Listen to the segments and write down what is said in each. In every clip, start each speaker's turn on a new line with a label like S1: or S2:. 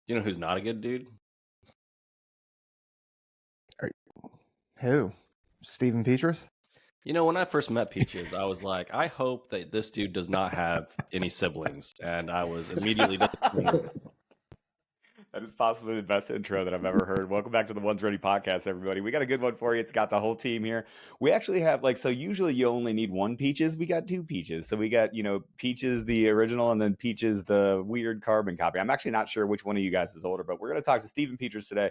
S1: You know who's not a good dude?
S2: Who? Stephen Pietras?
S1: You know, when I first met Peaches, I was like, I hope that this dude does not have any siblings. And I was immediately disappointed.
S3: That is possibly the best intro that I've ever heard. Welcome back to the Ones Ready podcast, everybody. We got a good one for you. It's got the whole team here. We actually have so usually you only need one Peaches. We got two Peaches. So we got, Peaches, the original, and then Peaches, the weird carbon copy. I'm actually not sure which one of you guys is older, but we're going to talk to Stephen Pietras today.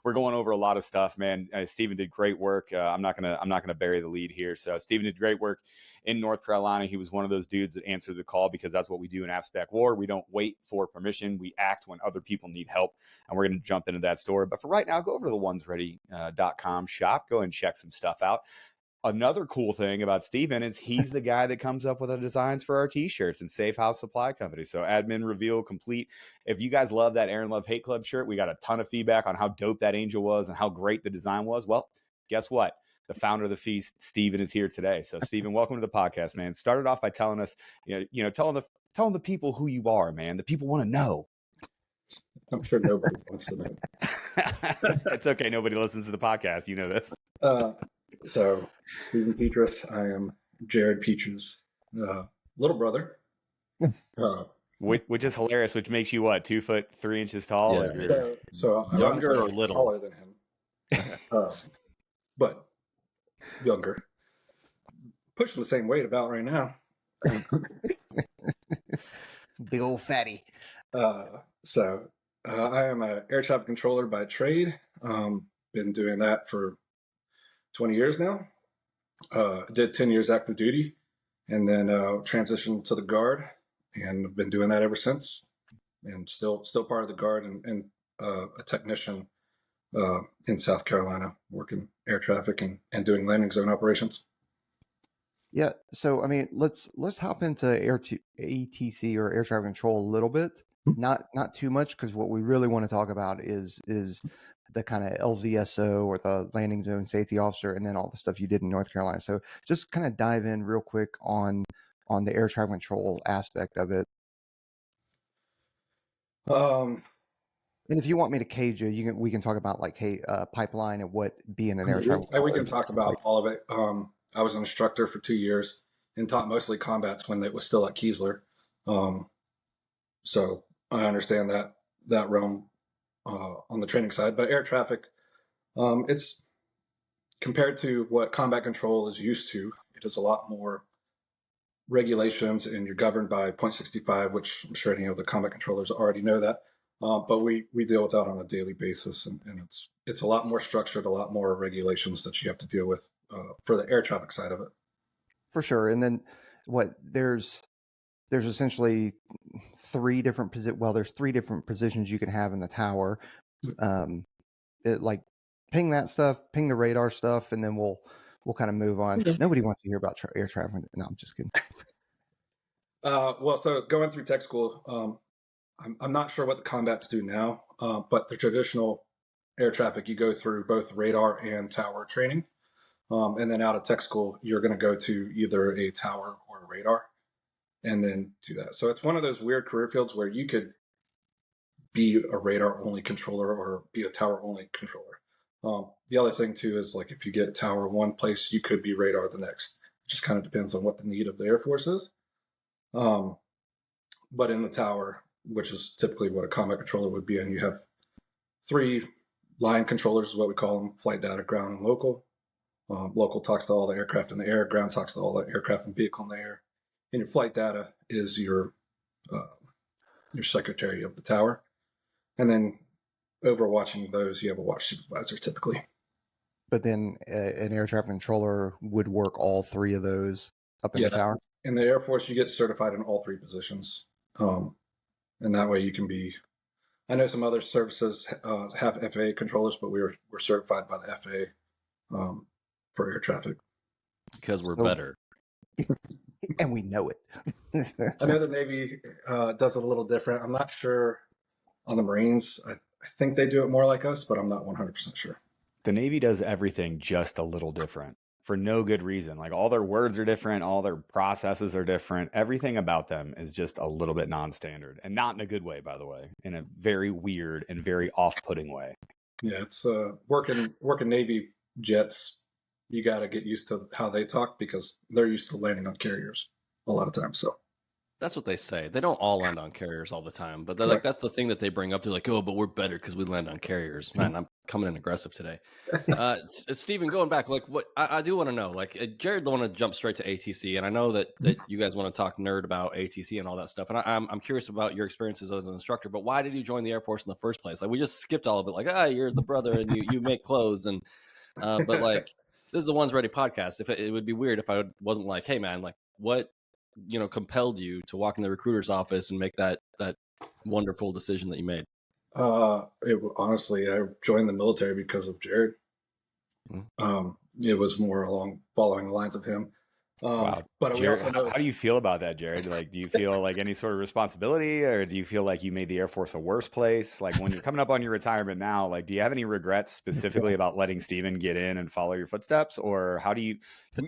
S3: We're going over a lot of stuff, man. Stephen did great work. I'm not gonna bury the lead here. So Stephen did great work in North Carolina. He was one of those dudes that answered the call because that's what we do in AFSPAC War. We don't wait for permission. We act when other people need help. And we're going to jump into that story. But for right now, go over to the onesready.com shop. Go and check some stuff out. Another cool thing about Steven is he's the guy that comes up with the designs for our t-shirts and Safe House Supply Company. So admin reveal complete. If you guys love that Aaron Love Hate Club shirt, we got a ton of feedback on how dope that angel was and how great the design was. Well, guess what? The founder of the feast, Steven, is here today. So Steven, welcome to the podcast, man. Started off by telling us, telling the people who you are, man. The people want to know.
S4: I'm sure nobody wants to know.
S3: It's okay. Nobody listens to the podcast. You know this.
S4: So, Stephen Pietras, I am Jared Pietras' little brother.
S3: Which is hilarious, which makes you what, 2 foot 3 inches tall?
S1: Yeah.
S4: So
S1: Younger or little?
S4: Taller than him. But younger. Pushing the same weight about right now.
S2: Big old fatty.
S4: I am an air traffic controller by trade. Been doing that for 20 years now. Did 10 years active duty and then transitioned to the Guard, and I've been doing that ever since. And still part of the Guard and a technician in South Carolina, working air traffic and doing landing zone operations.
S2: Yeah, so I mean, let's hop into ATC or air traffic control a little bit. Not too much, because what we really want to talk about is the kind of LZSO or the landing zone safety officer, and then all the stuff you did in North Carolina. So just kind of dive in real quick on the air traffic control aspect of it. And if you want me to cage you, we can talk about pipeline and what being an air traffic controller.
S4: We can talk about all of it. I was an instructor for 2 years and taught mostly combats when it was still at Keesler. So I understand that realm on the training side, but air traffic, it's compared to what combat control is used to. It is a lot more regulations, and you're governed by .65, which I'm sure any of the combat controllers already know that. But we deal with that on a daily basis, and it's a lot more structured, a lot more regulations that you have to deal with for the air traffic side of it. For sure.
S2: And then there's essentially three different positions you can have in the tower. Ping that stuff, ping the radar stuff, and then we'll kind of move on. Nobody wants to hear about air traffic. No, I'm just kidding.
S4: So going through tech school, I'm not sure what the combats do now, but the traditional air traffic, you go through both radar and tower training. And then out of tech school, you're going to go to either a tower or a radar and then do that. So it's one of those weird career fields where you could be a radar only controller or be a tower only controller. The other thing too is if you get tower one place, you could be radar the next. It just kind of depends on what the need of the Air Force is. But in the tower, which is typically what a combat controller would be, and you have 3 line controllers is what we call them: flight data, ground, and local. Local talks to all the aircraft in the air, ground talks to all the aircraft and vehicle in the air. And your flight data is your secretary of the tower. And then overwatching those, you have a watch supervisor typically.
S2: But then an air traffic controller would work all 3 of those up in the tower?
S4: In the Air Force, you get certified in all 3 positions. And that way you can be, I know some other services have FAA controllers, but we're certified by the FAA for air traffic.
S1: Because we're better.
S2: And we know it.
S4: I know the Navy does it a little different. I'm not sure on the Marines. I think they do it more like us, but I'm not 100% sure.
S3: The Navy does everything just a little different. for no good reason. Like all their words are different, all their processes are different. Everything about them is just a little bit non-standard, and not in a good way, by the way, in a very weird and very off-putting way.
S4: Yeah, it's working Navy jets. You got to get used to how they talk because they're used to landing on carriers a lot of times. So
S1: That's what they say. They don't all land on carriers all the time, but they're
S4: Right.
S1: like, that's the thing that they bring up. They're like, oh, but we're better because we land on carriers. Man, I'm coming in aggressive today. Steven, going back, like what I do want to know, like Jared want to jump straight to ATC, and I know that you guys want to talk nerd about ATC and all that stuff, and I'm curious about your experiences as an instructor. But why did you join the Air Force in the first place? Like we just skipped all of it, like you're the brother and you make clothes, and but like this is the One's Ready podcast. If it would be weird if I wasn't like, hey man, like what compelled you to walk in the recruiter's office and make that wonderful decision that you made?
S4: Honestly, I joined the military because of Jared. It was more along following the lines of him.
S3: Wow.
S4: But
S3: Jared,
S4: we also know,
S3: how do you feel about that, Jared? Like, do you feel like any sort of responsibility, or do you feel like you made the Air Force a worse place? Like when you're coming up on your retirement now, like, do you have any regrets specifically about letting Steven get in and follow your footsteps? Or how do you,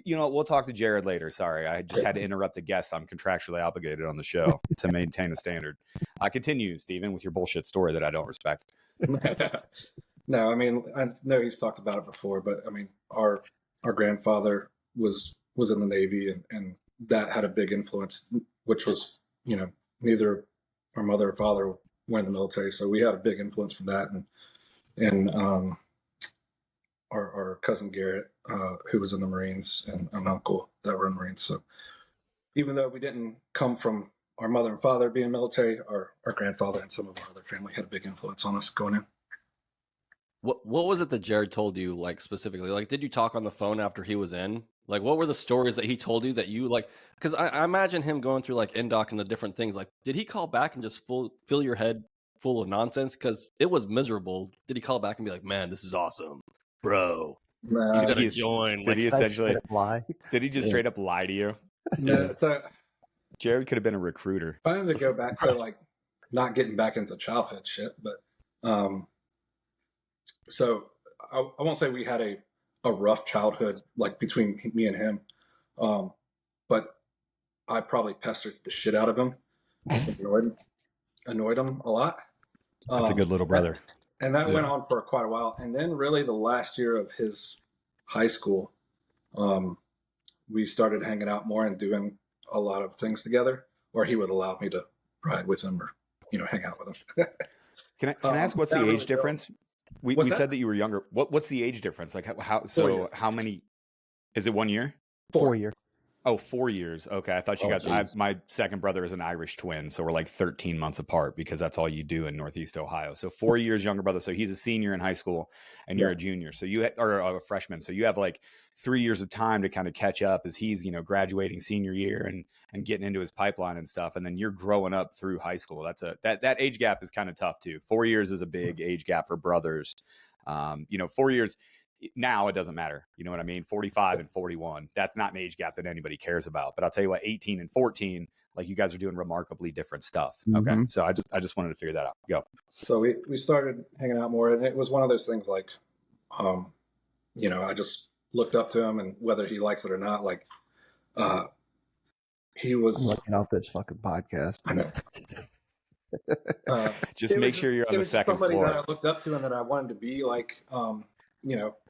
S3: we'll talk to Jared later. Sorry. I just had to interrupt the guest. I'm contractually obligated on the show to maintain a standard. Continue, Steven, with your bullshit story that I don't respect.
S4: No, I mean, I know he's talked about it before, but I mean, our grandfather was in the Navy, and that had a big influence, which was, neither our mother or father were in the military, so we had a big influence from that, and our cousin Garrett, who was in the Marines, and an uncle that were in the Marines. So even though we didn't come from our mother and father being military, our grandfather and some of our other family had a big influence on us going in.
S1: What was it that Jared told you, like specifically? Like, did you talk on the phone after he was in? Like, what were the stories that he told you that you like? Because I imagine him going through like NDOC and the different things. Like, did he call back and just fill your head full of nonsense? Because it was miserable. Did he call back and be like, "Man, this is awesome, bro"? You gotta join.
S3: Did he essentially
S2: lie?
S3: Did he just straight up lie to you?
S4: No, so
S3: Jared could have been a recruiter.
S4: I wanted to go back to like not getting back into childhood shit, but so I won't say we had a rough childhood like between me and him, but I probably pestered the shit out of him, annoyed him a lot.
S3: That's a good little brother.
S4: And that went on for quite a while. And then really the last year of his high school, we started hanging out more and doing a lot of things together, or he would allow me to ride with him or, hang out with him.
S3: Can I ask what's the age difference? We said that you were younger. What's the age difference? Like how many, is it 1 year?
S2: 4 year.
S3: Oh, 4 years. Okay. I thought you guys, my second brother is an Irish twin. So we're like 13 months apart because that's all you do in Northeast Ohio. So 4 years younger brother. So he's a senior in high school and you're a junior. So you are a freshman. So you have like 3 years of time to kind of catch up as he's, graduating senior year and getting into his pipeline and stuff. And then you're growing up through high school. That age gap is kind of tough too. 4 years is a big age gap for brothers. 4 years. Now it doesn't matter. You know what I mean? 45 and 41. That's not an age gap that anybody cares about. But I'll tell you what, 18 and 14, like you guys are doing remarkably different stuff. Okay. So I just wanted to figure that out. Go.
S4: So we started hanging out more, and it was one of those things like, I just looked up to him, and whether he likes it or not, like, he was
S2: I'm looking off this fucking podcast.
S4: I know.
S3: Just make sure you're on the second
S4: somebody
S3: floor.
S4: that I looked up to and that I wanted to be like,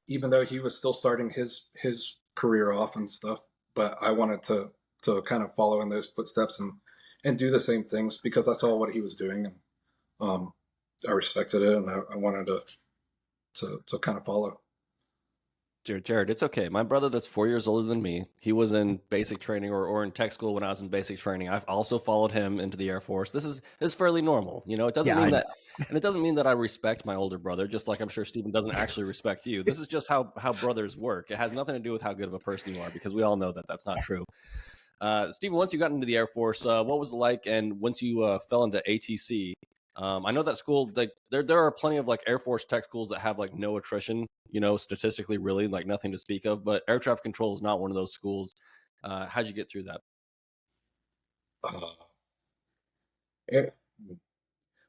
S4: even though he was still starting his career off and stuff, but I wanted to kind of follow in those footsteps and do the same things because I saw what he was doing, and I respected it, and I wanted to kind of follow.
S1: Jared, it's okay. My brother that's 4 years older than me, he was in basic training or in tech school when I was in basic training. I've also followed him into the Air Force. This is fairly normal. It doesn't mean that, and it doesn't mean that I respect my older brother, just like I'm sure Steven doesn't actually respect you. This is just how brothers work. It has nothing to do with how good of a person you are, because we all know that that's not true. Steven, once you got into the Air Force, what was it like? And once you fell into ATC, I know that school, like there are plenty of like Air Force tech schools that have like no attrition, statistically really like nothing to speak of, but air traffic control is not one of those schools. How'd you get through that?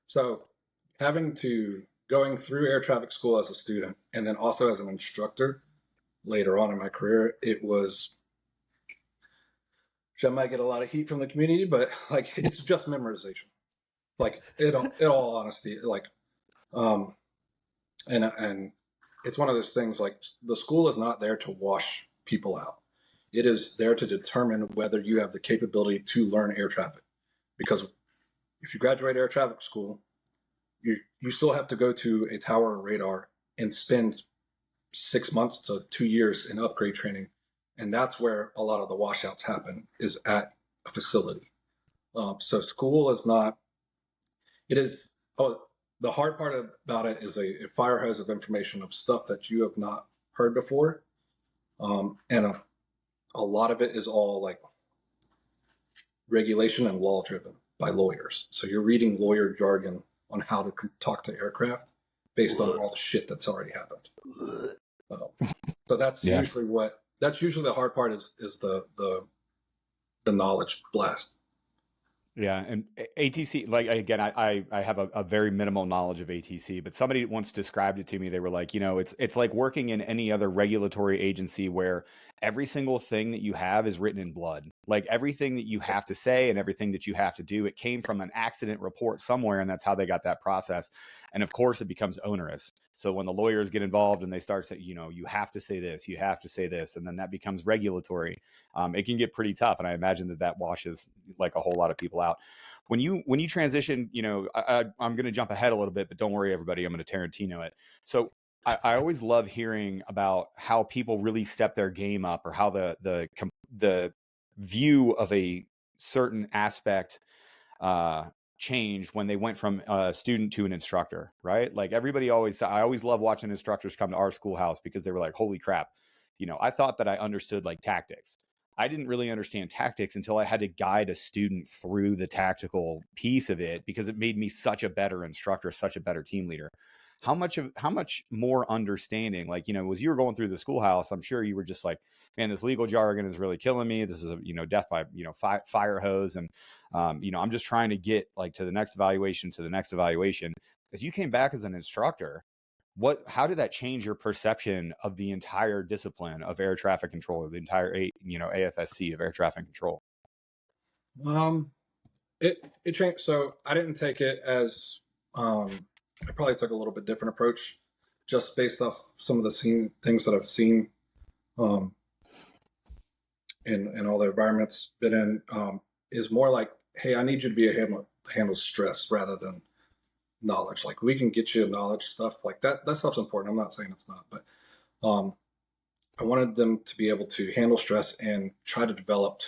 S4: So going through air traffic school as a student and then also as an instructor later on in my career, it was, which I might get a lot of heat from the community, but like, it's just memorization. Like, in all honesty, like, and it's one of those things, like, the school is not there to wash people out. It is there to determine whether you have the capability to learn air traffic. Because if you graduate air traffic school, you still have to go to a tower or radar and spend 6 months to 2 years in upgrade training. And that's where a lot of the washouts happen, is at a facility. So school is not, it is, the hard part about it is a fire hose of information of stuff that you have not heard before. And a lot of it is all like regulation and law driven by lawyers. So you're reading lawyer jargon on how to talk to aircraft based on all the shit that's already happened. So that's usually the hard part, is the knowledge blast.
S3: Yeah, and ATC, like, again, I have a very minimal knowledge of ATC, but somebody once described it to me. They were like, it's like working in any other regulatory agency where every single thing that you have is written in blood. Like, everything that you have to say and everything that you have to do, it came from an accident report somewhere, and that's how they got that process. And of course, it becomes onerous. So when the lawyers get involved and they start saying, you have to say this, you have to say this, and then that becomes regulatory, it can get pretty tough. And I imagine that washes like a whole lot of people out. When you transition, I'm going to jump ahead a little bit, but don't worry, everybody, I'm going to Tarantino it. So I always love hearing about how people really step their game up, or how the view of a certain aspect changed when they went from a student to an instructor, right? Like, I always love watching instructors come to our schoolhouse, because they were like, holy crap, I thought that I understood like tactics. I didn't really understand tactics until I had to guide a student through the tactical piece of it, because it made me such a better instructor, such a better team leader. How much more understanding, like, as you were going through the schoolhouse, I'm sure you were just like, man, this legal jargon is really killing me. This is a, death by, fire hose. And, I'm just trying to get like to the next evaluation, As you came back as an instructor, how did that change your perception of the entire discipline of air traffic control, the entire, AFSC of air traffic control?
S4: It changed. So I didn't take it as, I probably took a little bit different approach, just based off some of the things that I've seen in all the environments been in, is more like, hey, I need you to be able to handle stress rather than knowledge. Like, we can get you knowledge stuff like that. That stuff's important. I'm not saying it's not, but I wanted them to be able to handle stress and try to develop,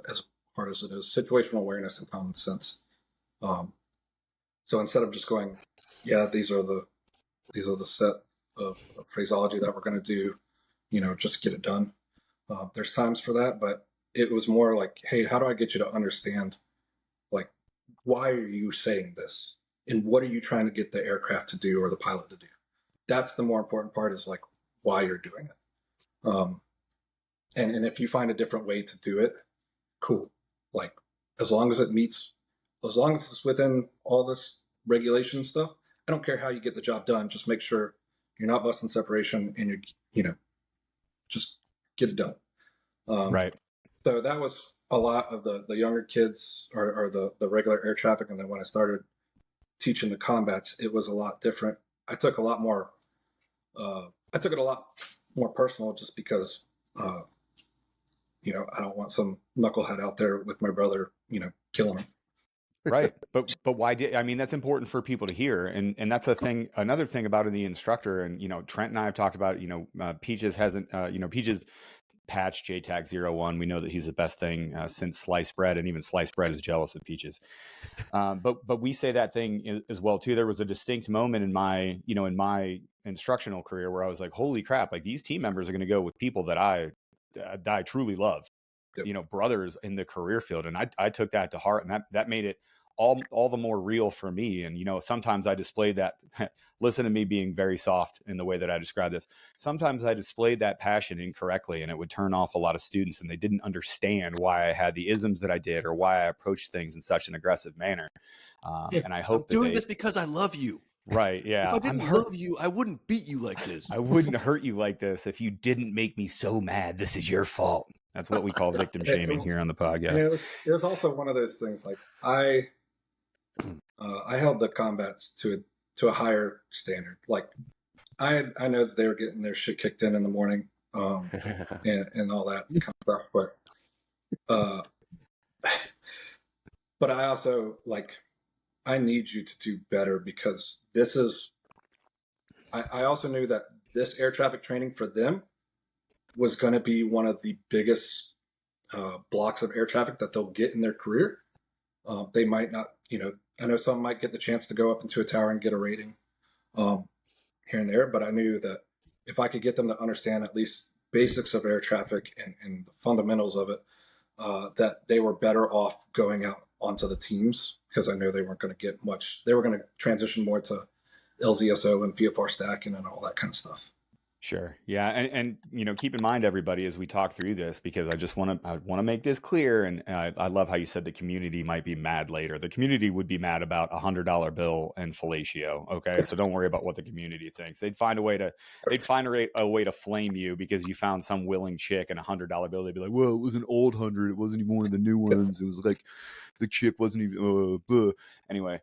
S4: as hard as it is, situational awareness and common sense. So instead of just going, yeah, these are the set of phraseology that we're going to do, just get it done. There's times for that, but it was more like, hey, how do I get you to understand, like, why are you saying this? And what are you trying to get the aircraft to do, or the pilot to do? That's the more important part, is like, why you're doing it. And if you find a different way to do it, cool. Like, as long as it's within all this regulation stuff, I don't care how you get the job done. Just make sure you're not busting separation, and just get it done.
S3: Right.
S4: So that was a lot of the younger kids, or the regular air traffic. And then when I started teaching the combats, it was a lot different. I took it a lot more personal, just because, I don't want some knucklehead out there with my brother, killing him.
S3: Right. But why that's important for people to hear. And that's another thing about the instructor. And, Trent and I have talked about, Peaches hasn't, Peaches patch JTAG-01. We know that he's the best thing since sliced bread, and even sliced bread is jealous of Peaches. But we say that thing as well too. There was a distinct moment in my instructional career where I was like, holy crap, like, these team members are going to go with people that I truly love,
S4: Yep.
S3: Brothers in the career field. And I took that to heart, and that made it all the more real for me. And, sometimes I displayed that, listen to me being very soft in the way that I describe this. Sometimes I displayed that passion incorrectly, and it would turn off a lot of students, and they didn't understand why I had the isms that I did, or why I approached things in such an aggressive manner. And I hope
S1: I'm doing this because I love you.
S3: Right. Yeah.
S1: If I didn't love you, I wouldn't beat you like this.
S3: I wouldn't hurt you like this if you didn't make me so mad. This is your fault. That's what we call victim shaming here on the podcast.
S4: And it was also one of those things. Like I held the combats to a higher standard. Like I know that they were getting their shit kicked in the morning, and all that kind of stuff. But I also I need you to do better, because this is. I also knew that this air traffic training for them was going to be one of the biggest blocks of air traffic that they'll get in their career. They might not, I know some might get the chance to go up into a tower and get a rating here and there, but I knew that if I could get them to understand at least basics of air traffic and the fundamentals of it, that they were better off going out onto the teams, because I know they weren't going to get much. They were going to transition more to LZSO and VFR stacking and all that kind of stuff.
S3: Sure. Yeah. And keep in mind, everybody, as we talk through this, because I want to make this clear. And I love how you said the community might be mad later. The community would be mad about $100 bill and fellatio. Okay. So don't worry about what the community thinks. They'd find a way to flame you because you found some willing chick and $100 bill. They'd be like, well, it was an old 100. It wasn't even one of the new ones. It was like the chick wasn't even, anyway,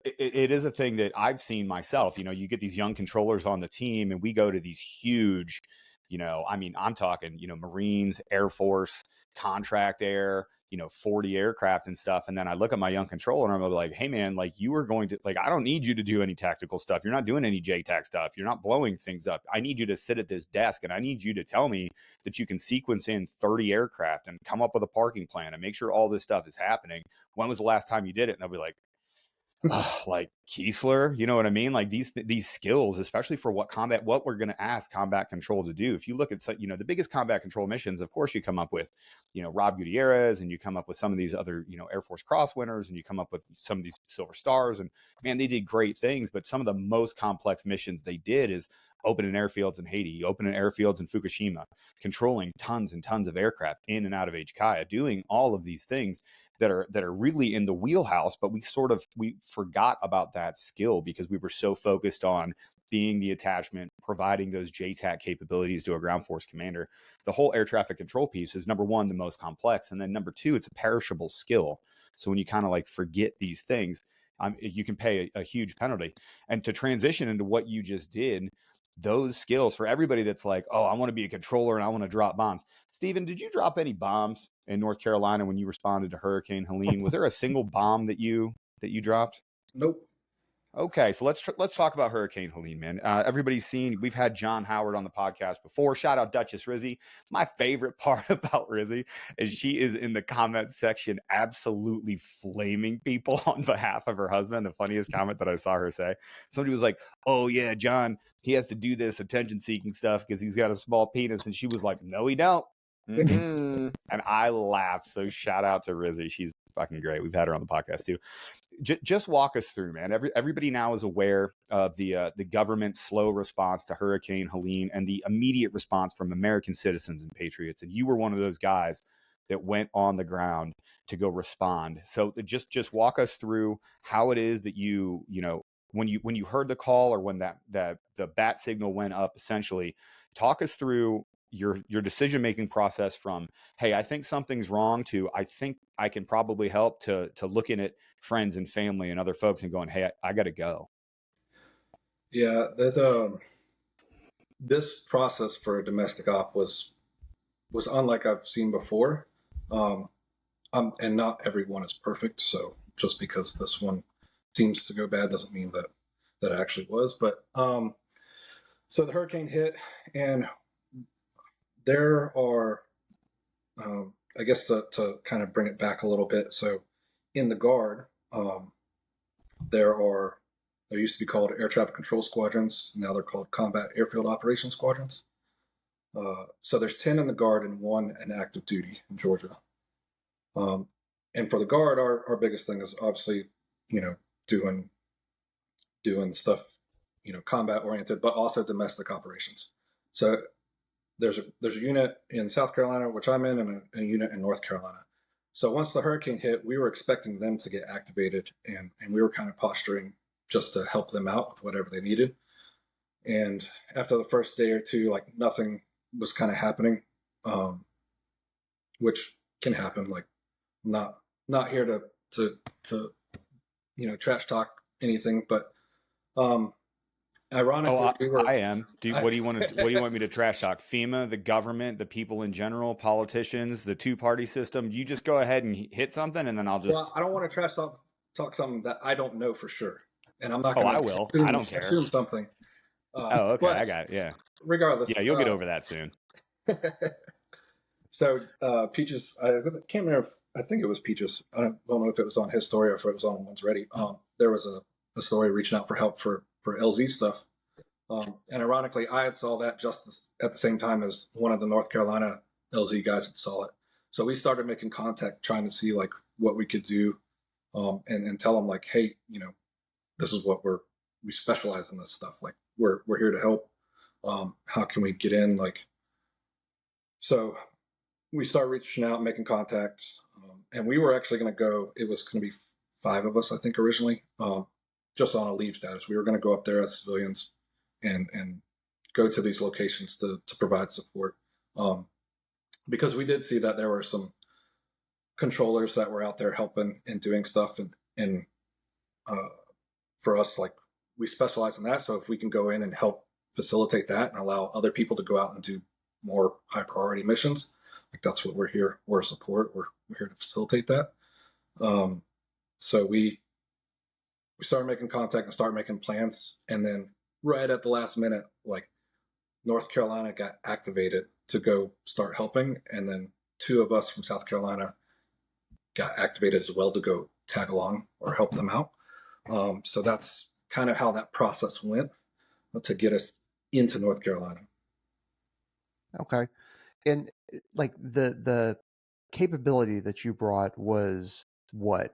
S3: It is a thing that I've seen myself. You get these young controllers on the team and we go to these huge, I'm talking, Marines, Air Force, contract air, 40 aircraft and stuff. And then I look at my young controller and I'm like, hey man, you are going to, I don't need you to do any tactical stuff. You're not doing any JTAC stuff. You're not blowing things up. I need you to sit at this desk and I need you to tell me that you can sequence in 30 aircraft and come up with a parking plan and make sure all this stuff is happening. When was the last time you did it? And they'll be like, like Kiesler, you know what I mean? Like these skills, especially for what we're going to ask combat control to do. If you look at, the biggest combat control missions, of course, you come up with, Rob Gutierrez, and you come up with some of these other, Air Force Cross winners, and you come up with some of these Silver Stars, and man, they did great things. But some of the most complex missions they did is opening airfields in Haiti, opening airfields in Fukushima, controlling tons and tons of aircraft in and out of HKIA, doing all of these things that are really in the wheelhouse, but we forgot about that skill because we were so focused on being the attachment, providing those JTAC capabilities to a ground force commander. The whole air traffic control piece is, number one, the most complex. And then number two, it's a perishable skill. So when you kind of forget these things, you can pay a huge penalty. And to transition into what you just did, those skills for everybody that's like, oh, I want to be a controller and I want to drop bombs. Steven, did you drop any bombs in North Carolina when you responded to Hurricane Helene? Was there a single bomb that you dropped?
S4: Nope.
S3: Okay, so let's talk about Hurricane Helene, man. Everybody's seen, we've had John Howard on the podcast before. Shout out Duchess Rizzy. My favorite part about Rizzy is she is in the comment section absolutely flaming people on behalf of her husband. The funniest comment that I saw her say, somebody was like, oh yeah, John, he has to do this attention seeking stuff because he's got a small penis. And she was like, no, he don't. Mm-hmm. And I laughed. So shout out to Rizzy. She's fucking great. We've had her on the podcast too. Just walk us through, man. Everybody now is aware of the government's slow response to Hurricane Helene and the immediate response from American citizens and patriots. And you were one of those guys that went on the ground to go respond. So just walk us through how it is that when you heard the call or when the bat signal went up, essentially, talk us through your decision-making process from, hey, I think something's wrong, to I think I can probably help, to looking at friends and family and other folks and going, hey, I got to go.
S4: Yeah, that this process for a domestic op was unlike I've seen before. And not everyone is perfect. So just because this one seems to go bad doesn't mean that it actually was. But so the hurricane hit, and there are, I guess to kind of bring it back a little bit. So in the Guard, there used to be called air traffic control squadrons. Now they're called combat airfield operations squadrons. So there's 10 in the Guard and 1 in active duty in Georgia. And for the Guard, our biggest thing is obviously, doing stuff, combat oriented, but also domestic operations. So there's a unit in South Carolina, which I'm in, and a unit in North Carolina. So once the hurricane hit, we were expecting them to get activated, and we were kind of posturing just to help them out with whatever they needed. And after the first day or two, like nothing was kind of happening, which can happen. Like not here to trash talk anything, but ironically,
S3: I am. What do you want me to trash talk? FEMA, the government, the people in general, politicians, the two-party system. You just go ahead and hit something, and then I'll just.
S4: Well, I don't want to trash talk something that I don't know for sure, and I'm not
S3: Oh,
S4: going
S3: I will. I don't care.
S4: assume something.
S3: Oh, okay. I got it. Yeah.
S4: Regardless.
S3: Yeah, you'll get over that soon.
S4: So Peaches, I can't remember. I think it was Peaches. I don't know if it was on his story or if it was on One's Ready. There was a story reaching out for help for LZ stuff. And ironically, I had saw that just at the same time as one of the North Carolina LZ guys had saw it. So we started making contact, trying to see like what we could do, and tell them like, hey, this is what we specialize in this stuff. Like we're here to help. How can we get in? Like, so we started reaching out, making contacts, and we were actually going to go. It was going to be 5 of us, I think, originally, just on a leave status. We were going to go up there as civilians and go to these locations to provide support, because we did see that there were some controllers that were out there helping and doing stuff, and for us, like we specialize in that. So if we can go in and help facilitate that and allow other people to go out and do more high priority missions, like that's what we're here. We're a support. We're here to facilitate that. So we started making contact and started making plans, and then right at the last minute, like North Carolina got activated to go start helping, and then 2 of us from South Carolina got activated as well to go tag along or help them out. So that's kind of how that process went to get us into North Carolina.
S2: Okay. And like the capability that you brought was what?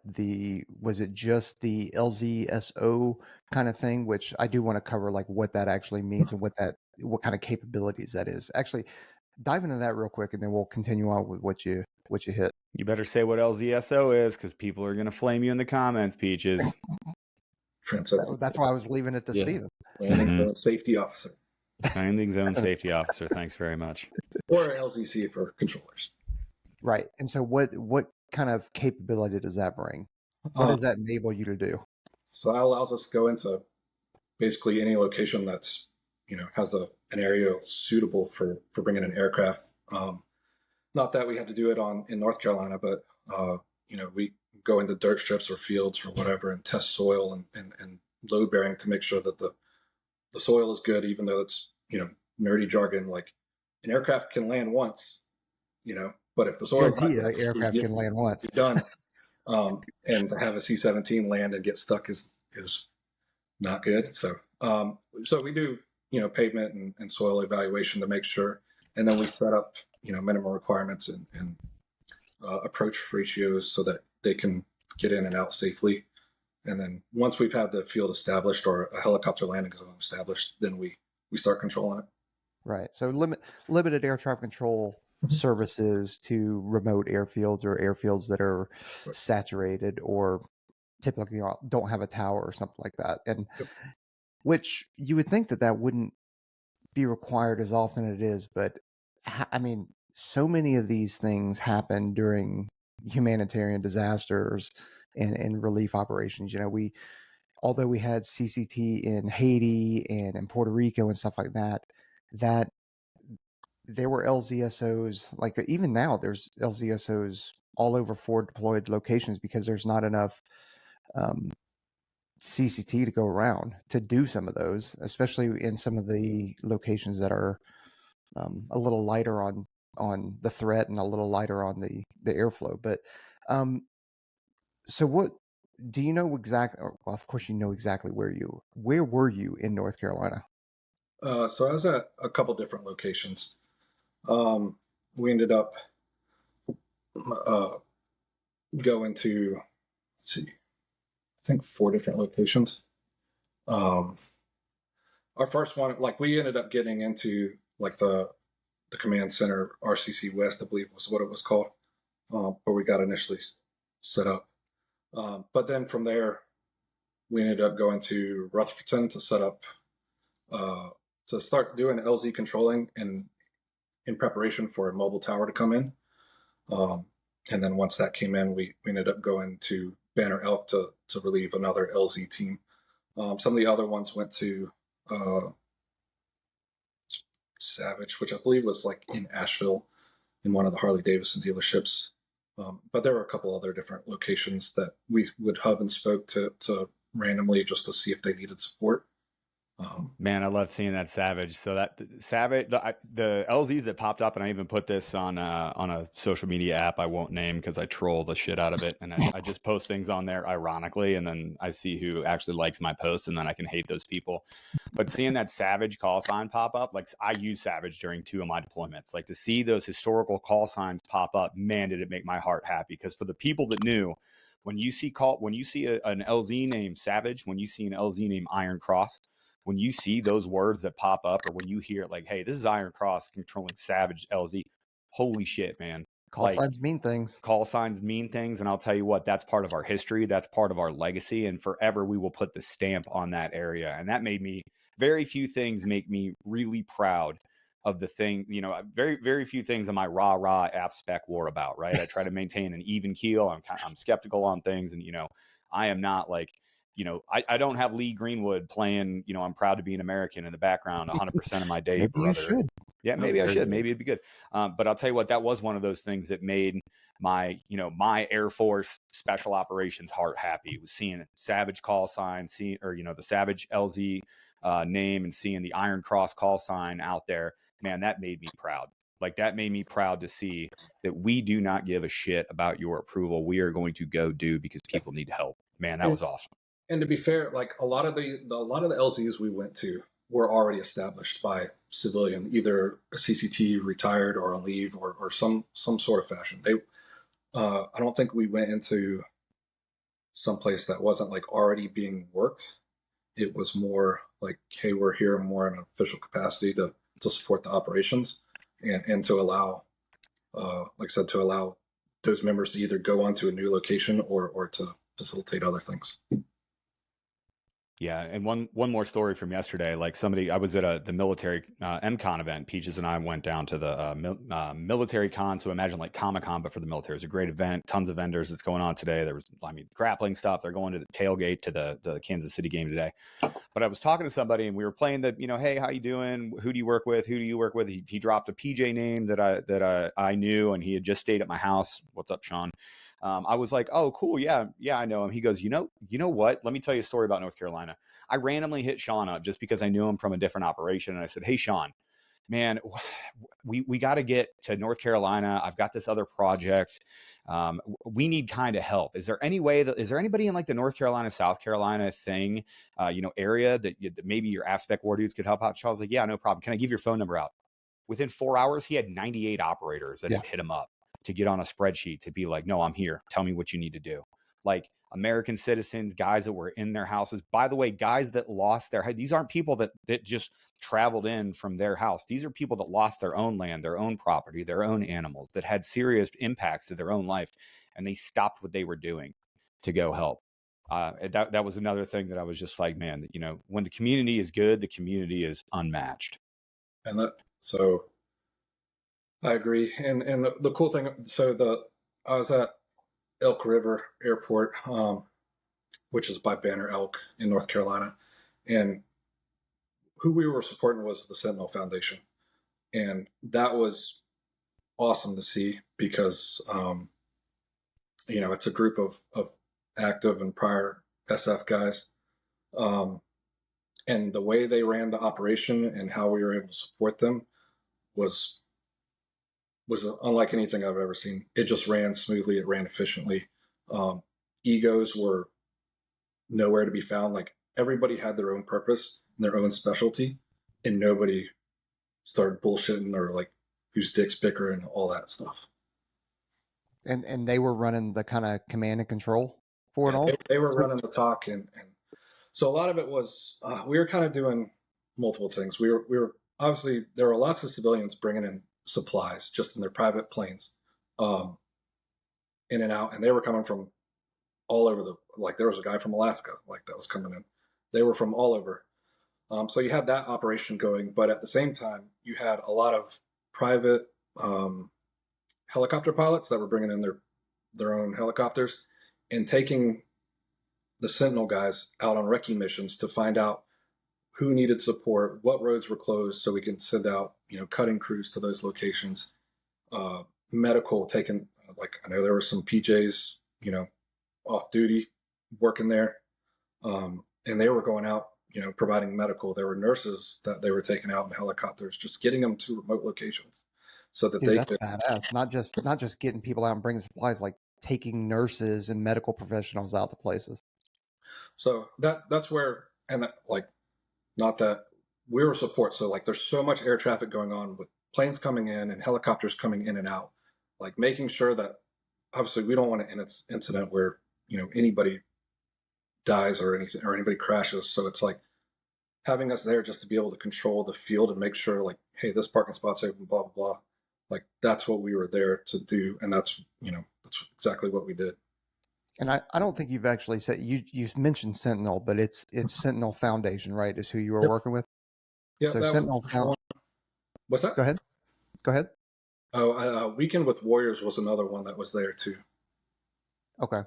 S2: Was it just the LZSO kind of thing, which I do want to cover, like what that actually means and what kind of capabilities that is. Actually, dive into that real quick, and then we'll continue on with what you hit.
S3: You better say what LZSO is, because people are going to flame you in the comments, Peaches.
S4: Trent,
S2: that's why I was leaving it to Steven.
S4: Landing Zone Safety Officer.
S3: Landing Zone Safety Officer. Thanks very much.
S4: Or LZC for controllers.
S2: Right. And so what kind of capability does that bring? What does that enable you to do?
S4: So that allows us to go into basically any location that's, has an area suitable for bringing an aircraft. Not that we had to do it in North Carolina, but, we go into dirt strips or fields or whatever and test soil and load bearing to make sure that the soil is good, even though it's, nerdy jargon, like an aircraft can land once, but if the soil is
S2: aircraft can land once,
S4: done. And to have a C-17 land and get stuck is not good. So we do, pavement and soil evaluation to make sure, and then we set up, minimum requirements and approach ratios so that they can get in and out safely. And then once we've had the field established or a helicopter landing zone established, then we start controlling it.
S2: Right. So limited air traffic control services to remote airfields or airfields that are saturated or typically don't have a tower or something like that. And which you would think that wouldn't be required as often as it is. But I mean, so many of these things happen during humanitarian disasters and relief operations. Although we had CCT in Haiti and in Puerto Rico and stuff like that there were LZSOs, like even now there's LZSOs all over forward deployed locations because there's not enough CCT to go around to do some of those, especially in some of the locations that are a little lighter on the threat and a little lighter on the airflow. But so what do you know exactly? Well, of course you know exactly where were you in North Carolina?
S4: So I was at a couple different locations. We ended up going to, let's see, I think 4 different locations. Our first one, like we ended up getting into like the command center, RCC West, I believe was what it was called, where we got initially set up. But then from there, we ended up going to Rutherford to set up, to start doing LZ controlling and in preparation for a mobile tower to come in. And then once that came in, we ended up going to Banner Elk to relieve another LZ team. Some of the other ones went to Savage, which I believe was like in Asheville in one of the Harley Davidson dealerships. But there were a couple other different locations that we would hub and spoke to randomly just to see if they needed support.
S3: Man, I love seeing that Savage. So that Savage, the LZs that popped up, and I even put this on a social media app I won't name because I troll the shit out of it, and I just post things on there ironically, and then I see who actually likes my posts, and then I can hate those people. But seeing that Savage call sign pop up, like I use Savage during 2 of my deployments, like to see those historical call signs pop up, man, did it make my heart happy. Because for the people that knew, when you see an LZ named Savage, when you see an LZ named Iron Cross, when you see those words that pop up, or when you hear like, hey, this is Iron Cross controlling Savage LZ, holy shit, man.
S2: Call signs mean things.
S3: Call signs mean things. And I'll tell you what, that's part of our history. That's part of our legacy. And forever we will put the stamp on that area. And that made me, very few things make me really proud of the thing, very, very few things on my rah F spec war about, right? I try to maintain an even keel. I'm skeptical on things. And, I am not like, I don't have Lee Greenwood playing, I'm proud to be an American in the background 100% of my day.
S2: Maybe
S3: brother.
S2: you should.
S3: Yeah, maybe I should. Maybe it'd be good. But I'll tell you what, that was one of those things that made my, my Air Force special operations heart happy. It was seeing a Savage call sign, the Savage LZ name, and seeing the Iron Cross call sign out there. Man, that made me proud. Like that made me proud to see that we do not give a shit about your approval. We are going to go do because people need help. Man, that was awesome.
S4: And to be fair, like a lot of the LZs we went to were already established by civilian, either a CCT retired or on leave or some sort of fashion. I don't think we went into someplace that wasn't like already being worked. It was more like, hey, we're here more in an official capacity to support the operations and to allow, like I said, to allow those members to either go on to a new location or to facilitate other things.
S3: Yeah, and one more story from yesterday. Like I was at the military MCon event. Peaches and I went down to the military con. So imagine like Comic-Con, but for the military. It was a great event. Tons of vendors that's going on today. There was, grappling stuff. They're going to the tailgate to the Kansas City game today. But I was talking to somebody, and we were playing the, hey, how you doing? Who do you work with? Who do you work with? He dropped a PJ name that I knew, and he had just stayed at my house. What's up, Sean? I was like, oh, cool. Yeah, I know him. He goes, you know what? Let me tell you a story about North Carolina. I randomly hit Sean up just because I knew him from a different operation. And I said, hey, Sean, man, we got to get to North Carolina. I've got this other project. We need kind of help. Is there anybody in like the North Carolina, South Carolina thing, area that maybe your aspect war dudes could help out? Sean's like, yeah, no problem. Can I give your phone number out? Within 4 hours, he had 98 operators that had hit him up to get on a spreadsheet to be like, no, I'm here. Tell me what you need to do. Like American citizens, guys that were in their houses. By the way, guys that lost these aren't people that just traveled in from their house. These are people that lost their own land, their own property, their own animals, that had serious impacts to their own life. And they stopped what they were doing to go help. That was another thing that I was just like, man, when the community is good, the community is unmatched.
S4: And so I agree. And the cool thing, I was at Elk River Airport, which is by Banner Elk in North Carolina. And who we were supporting was the Sentinel Foundation. And that was awesome to see because, it's a group of active and prior SF guys. And the way they ran the operation and how we were able to support them was unlike anything I've ever seen. It just ran smoothly. It ran efficiently. Egos were nowhere to be found. Like everybody had their own purpose and their own specialty, and nobody started bullshitting or like whose dick's bigger and all that stuff.
S2: And they were running the kind of command and control for it all.
S4: They were running the talk, and so a lot of it was we were kind of doing multiple things. We were obviously there were lots of civilians bringing in supplies just in their private planes, in and out, and they were coming from all over there was a guy from Alaska, that was coming in. They were from all over. So you had that operation going, but at the same time, you had a lot of private helicopter pilots that were bringing in their own helicopters and taking the Sentinel guys out on recce missions to find out who needed support, what roads were closed, so we can send out, cutting crews to those locations. Medical taken, I know there were some PJs, off duty working there, and they were going out, providing medical. There were nurses that they were taking out in helicopters, just getting them to remote locations so that they
S2: that's
S4: could.
S2: badass. Not just getting people out and bringing supplies, like taking nurses and medical professionals out to places.
S4: So that's where, and not that we were support. So there's so much air traffic going on with planes coming in and helicopters coming in and out, making sure that obviously we don't want an incident where, anybody dies or anything, or anybody crashes. So it's having us there just to be able to control the field and make sure hey, this parking spot's open, blah, blah, blah. That's what we were there to do. And that's exactly what we did.
S2: And I don't think you've actually said, you mentioned Sentinel, but it's Sentinel Foundation, right? Is who you were working with?
S4: Yeah.
S2: So Sentinel Foundation.
S4: What's that?
S2: Go ahead.
S4: Oh, Weekend with Warriors was another one that was there too.
S2: Okay.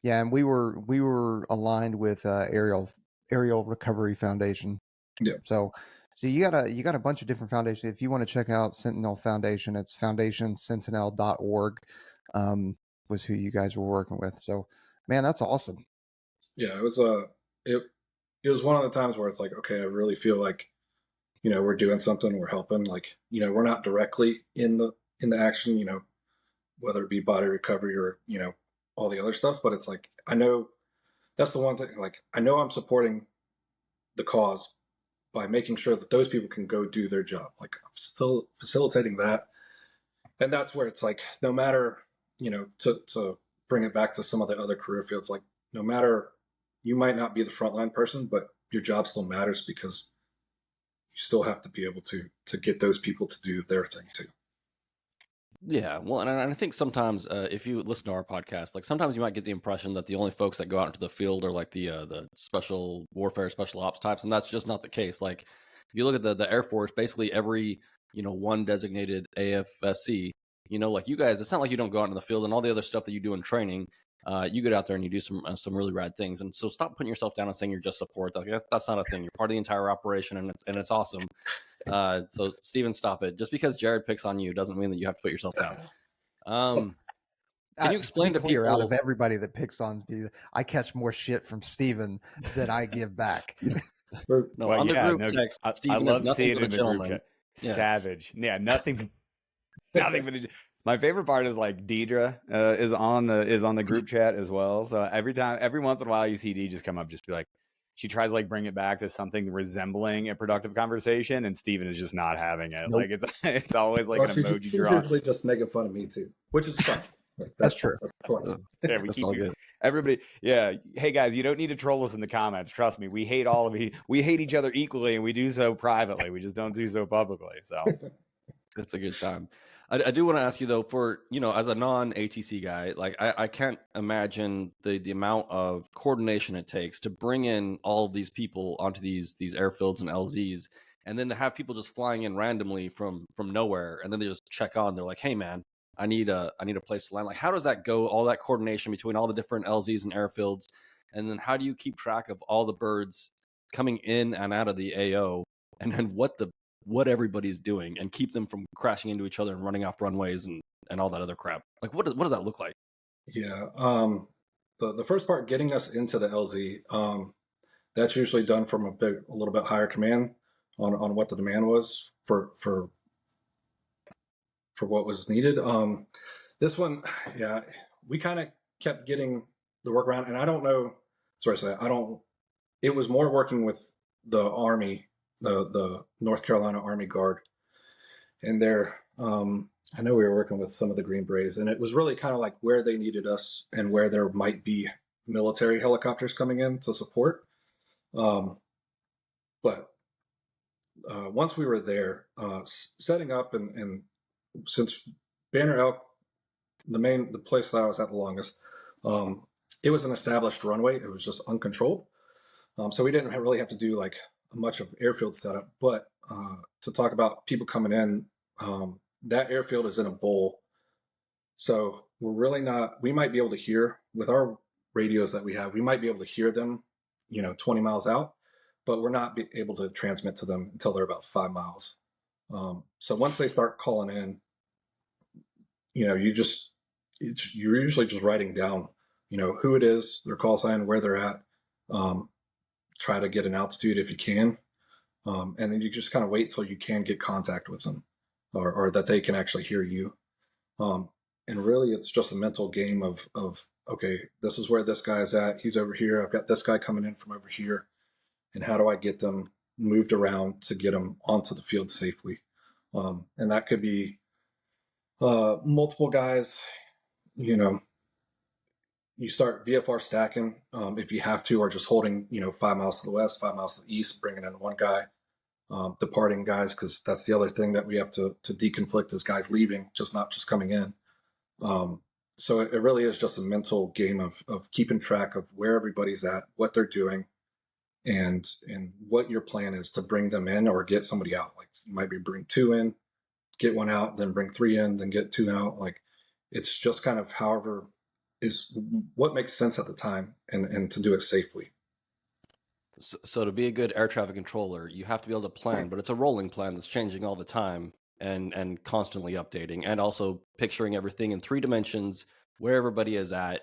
S2: Yeah, and we were aligned with Aerial Recovery Foundation.
S4: Yeah.
S2: So you got a bunch of different foundations. If you want to check out Sentinel Foundation, it's foundationsentinel.org. Was who you guys were working with. So, man, that's awesome.
S4: Yeah, it was it was one of the times where it's okay, I really feel we're doing something, we're helping. We're not directly in the action, whether it be body recovery or all the other stuff, but it's I know that's the one thing. I know I'm supporting the cause by making sure that those people can go do their job. I'm still facilitating that, and that's where it's no matter, to bring it back to some of the other career fields, no matter, you might not be the frontline person, but your job still matters because you still have to be able to get those people to do their thing too.
S1: Yeah, well, and I think sometimes if you listen to our podcast, sometimes you might get the impression that the only folks that go out into the field are the special warfare, special ops types, and that's just not the case. If you look at the Air Force, basically every one designated AFSC, you guys, it's not like you don't go out into the field and all the other stuff that you do in training. You get out there and you do some really rad things, and so stop putting yourself down and saying you're just support. That's not a thing. You're part of the entire operation, and it's awesome. So Steven, stop it. Just because Jared picks on you doesn't mean that you have to put yourself down. Can you explain to people?
S2: Out of everybody that picks on me, I catch more shit from Steven than I give back.
S1: No, on the group text, Steven is nothing but a gentleman.
S3: Yeah. Savage. Yeah, nothing but my favorite part is Deidre is on the group chat as well. So every once in a while you see Dee just come up, just be she tries bring it back to something resembling a productive conversation, and Steven is just not having it.
S2: Nope.
S3: It's always an emoji
S4: she's
S3: draw.
S4: Usually just making fun of me too, which is fun.
S2: That's true.
S3: Yeah, we keep everybody. Yeah, hey guys, you don't need to troll us in the comments. Trust me, we hate all of you. We hate each other equally, and we do so privately. We just don't do so publicly. So
S1: it's a good time. I do want to ask you though, for as a non-ATC guy, I can't imagine the amount of coordination it takes to bring in all of these people onto these airfields and LZs, and then to have people just flying in randomly from nowhere, and then they just check on. They're like, "Hey, man, I need a place to land." How does that go? All that coordination between all the different LZs and airfields, and then how do you keep track of all the birds coming in and out of the AO, and then what everybody's doing, and keep them from crashing into each other and running off runways and all that other crap? What does that look like?
S4: Yeah. The first part, getting us into the LZ, that's usually done from a little bit higher command on what the demand was for what was needed. This one, yeah, we kind of kept getting the workaround, and I don't know. Sorry, it was more working with the Army, the North Carolina Army Guard, and I know we were working with some of the Green Berets, and it was really kind of where they needed us and where there might be military helicopters coming in to support. But once we were there, setting up, and since Banner Elk, the place that I was at the longest, it was an established runway. It was just uncontrolled. So we didn't really have to do like much of airfield setup. But to talk about people coming in, that airfield is in a bowl. So we're really not, we might be able to hear with our radios that we have, we might be able to hear them, 20 miles out, but we're not able to transmit to them until they're about 5 miles. So once they start calling in, you're usually just writing down, who it is, their call sign, where they're at, try to get an altitude if you can. And then you just kind of wait till you can get contact with them or that they can actually hear you. And really it's just a mental game of, okay, this is where this guy's at. He's over here. I've got this guy coming in from over here. And how do I get them moved around to get them onto the field safely? And that could be multiple guys, you start VFR stacking if you have to, or just holding, 5 miles to the west, 5 miles to the east, bringing in one guy, departing guys, because that's the other thing that we have to deconflict is guys leaving, not just coming in. So it really is just a mental game of keeping track of where everybody's at, what they're doing, and what your plan is to bring them in or get somebody out. Like you might be bring 2 in, get 1 out, then bring 3 in, then get 2 out. Like it's just kind of however is what makes sense at the time and to do it safely.
S1: So to be a good air traffic controller, you have to be able to plan, but it's a rolling plan that's changing all the time and constantly updating, and also picturing everything in 3 dimensions, where everybody is at,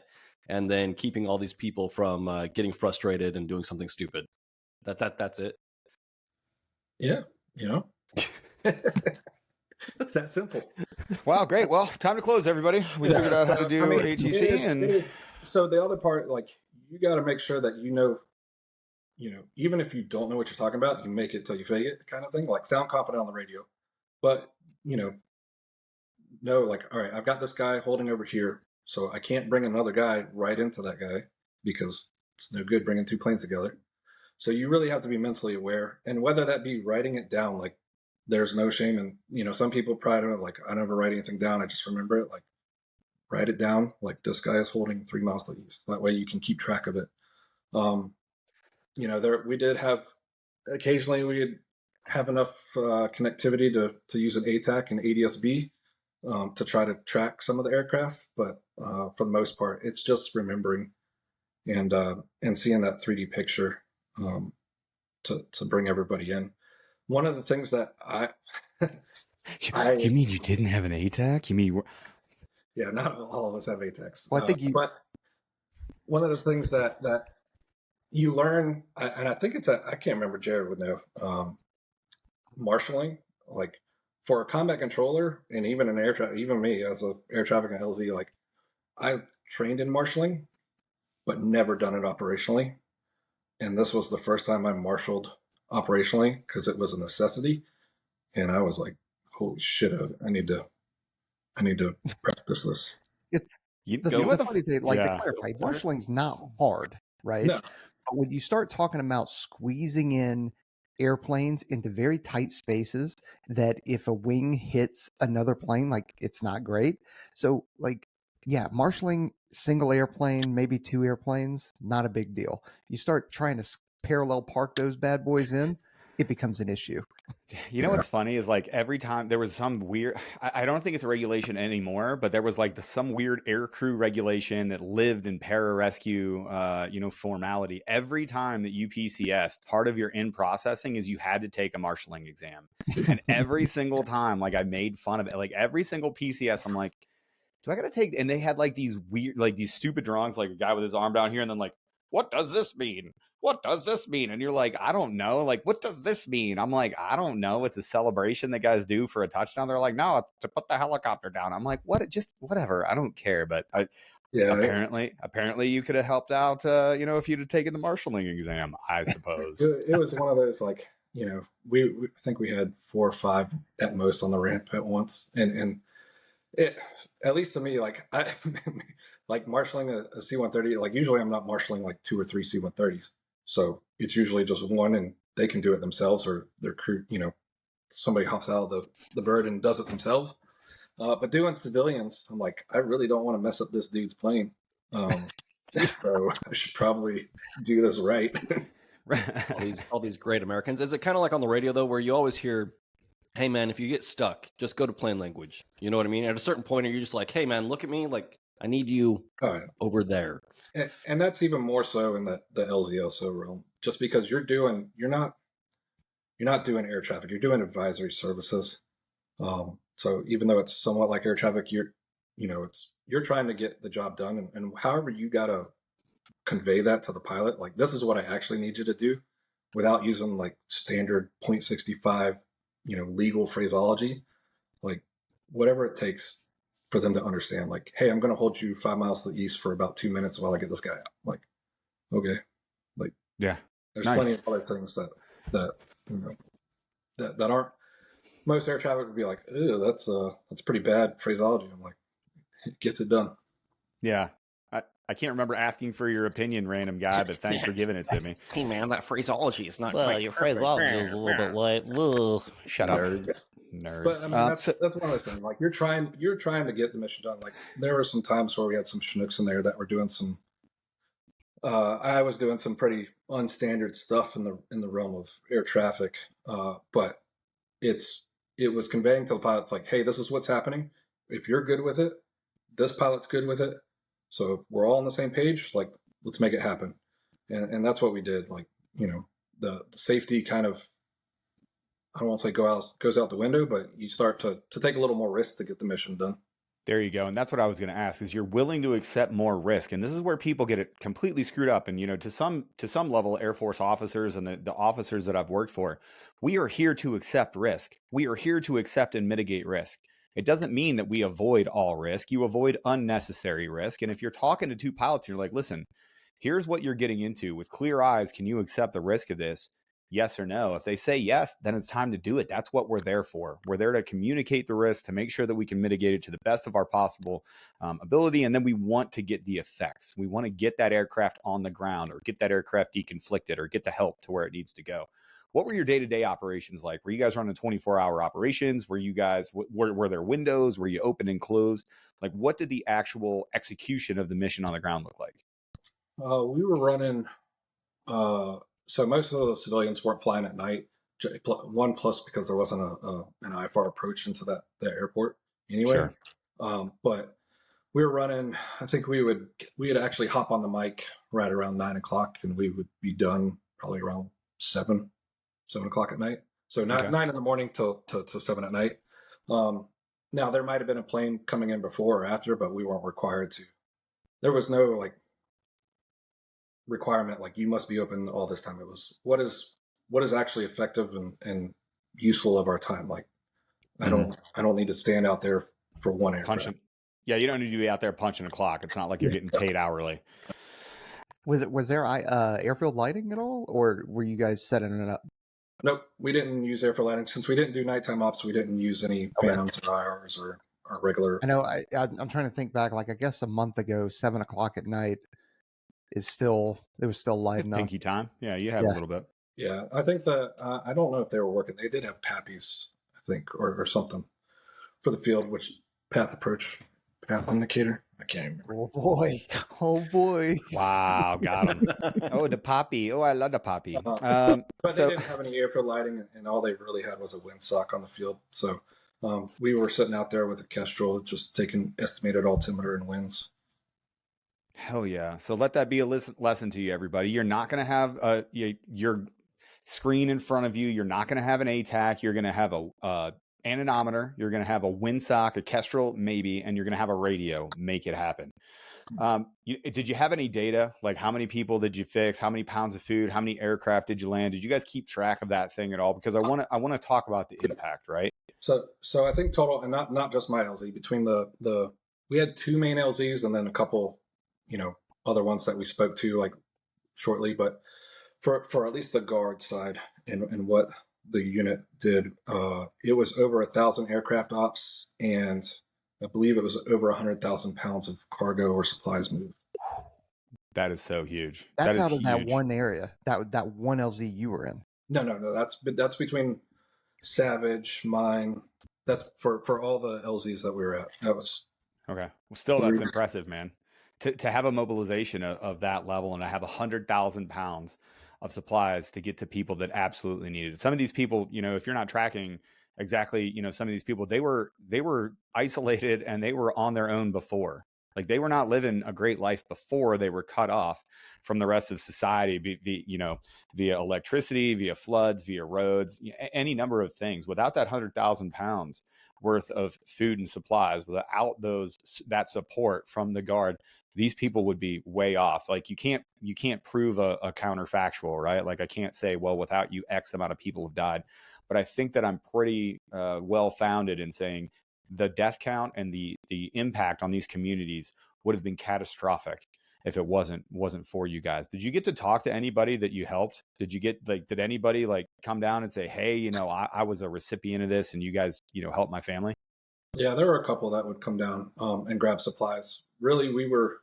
S1: and then keeping all these people from getting frustrated and doing something stupid. That's it.
S4: Yeah, it's that simple.
S3: Wow, great. Well, time to close, everybody. We figured out how to do ATC.
S4: So the other part, like you got to make sure that even if you don't know what you're talking about, you make it till you fake it, kind of thing. Like sound confident on the radio, but know like, all right, I've got this guy holding over here, so I can't bring another guy right into that guy because it's no good bringing 2 planes together. So you really have to be mentally aware, and whether that be writing it down, like there's no shame in, some people pride on it, like I never write anything down, I just remember it. Like write it down, like this guy is holding 3 miles to the east. That way you can keep track of it. We did have occasionally we'd have enough connectivity to use an ATAC and ADSB to try to track some of the aircraft, but for the most part, it's just remembering and seeing that 3D picture to bring everybody in. One of the things that
S3: you mean you didn't have an ATAC? You mean
S4: yeah, not all of us have ATACs.
S2: Well, I think
S4: but one of the things that you learn, and I think I can't remember, Jared would know, marshaling, like for a combat controller and even an even me as a air traffic and LZ, like I trained in marshaling, but never done it operationally. And this was the first time I marshaled operationally because it was a necessity. And I was like, holy shit, I need to practice this.
S2: To clarify, marshaling's not hard, right?
S4: No.
S2: But when you start talking about squeezing in airplanes into very tight spaces, that if a wing hits another plane, like it's not great. So like, yeah, marshaling single airplane, maybe 2 airplanes, not a big deal. You start trying to parallel park those bad boys in, it becomes an issue.
S3: You know what's funny is like every time there was some weird, I don't think it's a regulation anymore, but there was like some weird air crew regulation that lived in pararescue, formality. Every time that you PCS, part of your in processing is you had to take a marshaling exam. And every single time, like I made fun of it, like every single PCS, I'm like, do I got to take, and they had like these weird, like these stupid drawings, like a guy with his arm down here and then like, what does this mean? What does this mean? And you're like, I don't know. Like, what does this mean? I'm like, I don't know. It's a celebration that guys do for a touchdown. They're like, no, it's to put the helicopter down. I'm like, what? Just whatever. I don't care. But apparently you could have helped out, if you'd have taken the marshaling exam, I suppose.
S4: It was one of those, like, we I think we had 4 or 5 at most on the ramp at once. And it, at least to me, like like marshaling a C-130, like usually I'm not marshaling like 2 or 3 C-130s. So it's usually just one and they can do it themselves, or their crew, somebody hops out of the bird and does it themselves. But doing civilians, I'm like, I really don't want to mess up this dude's plane. so I should probably do this right.
S1: all these great Americans. Is it kind of like on the radio though, where you always hear, "Hey man, if you get stuck, just go to plain language." You know what I mean? At a certain point, are you just like, "Hey man, look at me, like I need you over there."
S4: And that's even more so in the LZSO realm, just because you're not doing air traffic, you're doing advisory services. So even though it's somewhat like air traffic, you're trying to get the job done, and however you gotta convey that to the pilot, like this is what I actually need you to do, without using like standard .65, legal phraseology, like whatever it takes for them to understand, like, hey, I'm going to hold you 5 miles to the east for about 2 minutes while I get this guy out. Like, okay, like,
S3: yeah,
S4: there's plenty of other things that aren't. Most air traffic would be like, ew, that's pretty bad phraseology. I'm like, it gets it done.
S3: Yeah. I can't remember asking for your opinion, random guy, but thanks for giving it to me.
S1: Hey man, that phraseology is not
S5: Well,
S1: quite
S5: your
S1: perfect.
S5: phraseology is a little bit light. Ugh.
S3: Shut up,
S1: Nerds.
S4: But I mean, that's one of those things. Like you're trying to get the mission done. Like there were some times where we had some Chinooks in there that were doing some. I was doing some pretty unstandard stuff in the realm of air traffic, but it was conveying to the pilots like, hey, this is what's happening. If you're good with it, this pilot's good with it. So if we're all on the same page, like let's make it happen. And that's what we did. Like, the safety kind of, I don't want to say goes out the window, but you start to take a little more risk to get the mission done.
S3: There you go. And that's what I was going to ask, is you're willing to accept more risk. And this is where people get it completely screwed up. And, to some level, Air Force officers and the officers that I've worked for, we are here to accept risk. We are here to accept and mitigate risk. It doesn't mean that we avoid all risk. You avoid unnecessary risk. And if you're talking to two pilots, you're like, listen, here's what you're getting into. With clear eyes, can you accept the risk of this? Yes or no? If they say yes, then it's time to do it. That's what we're there for. We're there to communicate the risk, to make sure that we can mitigate it to the best of our possible ability. And then we want to get the effects. We want to get that aircraft on the ground, or get that aircraft deconflicted, or get the help to where it needs to go. What were your day-to-day operations like? Were you guys running 24-hour operations? Were you guys, were there windows? Were you open and closed? Like, what did the actual execution of the mission on the ground look like?
S4: We were running, so most of the civilians weren't flying at night. One, plus because there wasn't an IFR approach into that airport anyway. Sure. But we were running, I think we'd actually hop on the mic right around 9 o'clock, and we would be done probably around 7 o'clock at night. So 9 in the morning till 7 at night. Now there might have been a plane coming in before or after, but we weren't required to. There was no like requirement like you must be open all this time. It was what is actually effective and useful of our time. Like I don't need to stand out there for one aircraft.
S3: Yeah, you don't need to be out there punching a clock. It's not like you're getting paid hourly.
S2: Was there airfield lighting at all, or were you guys setting it up?
S4: Nope, we didn't use airfield lighting. Since we didn't do nighttime ops, we didn't use any phantoms or IRs or regular.
S2: I know. I'm trying to think back. Like I guess a month ago, 7 o'clock at night it was still light enough.
S3: Pinky time. Yeah, you have a little bit.
S4: Yeah, I think that I don't know if they were working. They did have PAPIs, I think, or something for the field, which path indicator. I can't even remember.
S2: Oh boy!
S3: Wow, got him. Oh, the poppy. Oh, I love the poppy.
S4: But they didn't have any airfield lighting, and all they really had was a windsock on the field. So we were sitting out there with a Kestrel, just taking estimated altimeter and winds.
S3: Hell yeah. So let that be a lesson to you, everybody. You're not going to have your screen in front of you. You're not going to have an ATAC. You're going to have a anemometer. You're going to have a windsock, a Kestrel, maybe, and you're going to have a radio. Make it happen. Did you have any data? Like how many people did you fix? How many pounds of food? How many aircraft did you land? Did you guys keep track of that thing at all? Because I want to talk about the impact, right?
S4: So I think total, and not just my LZ, between the we had 2 main LZs and then a couple, other ones that we spoke to like shortly, but for at least the guard side and what the unit did, it was over 1,000 aircraft ops, and I believe it was over 100,000 pounds of cargo or supplies moved.
S3: That is so huge.
S2: That's
S3: that
S2: out of
S3: huge.
S2: that one area, that one LZ you were in.
S4: No. That's between Savage, mine. That's for all the LZs that we were at. That was
S3: okay. Well, still, that's impressive, man. to have a mobilization of that level and to have 100,000 pounds of supplies to get to people that absolutely needed it. Some of these people, if you're not tracking exactly, some of these people, they were isolated and they were on their own before. Like they were not living a great life before they were cut off from the rest of society, via electricity, via floods, via roads, any number of things. Without that 100,000 pounds worth of food and supplies, without that support from the Guard, these people would be way off. Like you can't prove a counterfactual, right? Like I can't say, well, without you, X amount of people have died. But I think that I'm pretty well founded in saying the death count and the impact on these communities would have been catastrophic if it wasn't for you guys. Did you get to talk to anybody that you helped? Did anybody come down and say, hey, I was a recipient of this and you guys, helped my family?
S4: Yeah, there were a couple that would come down and grab supplies. Really, we were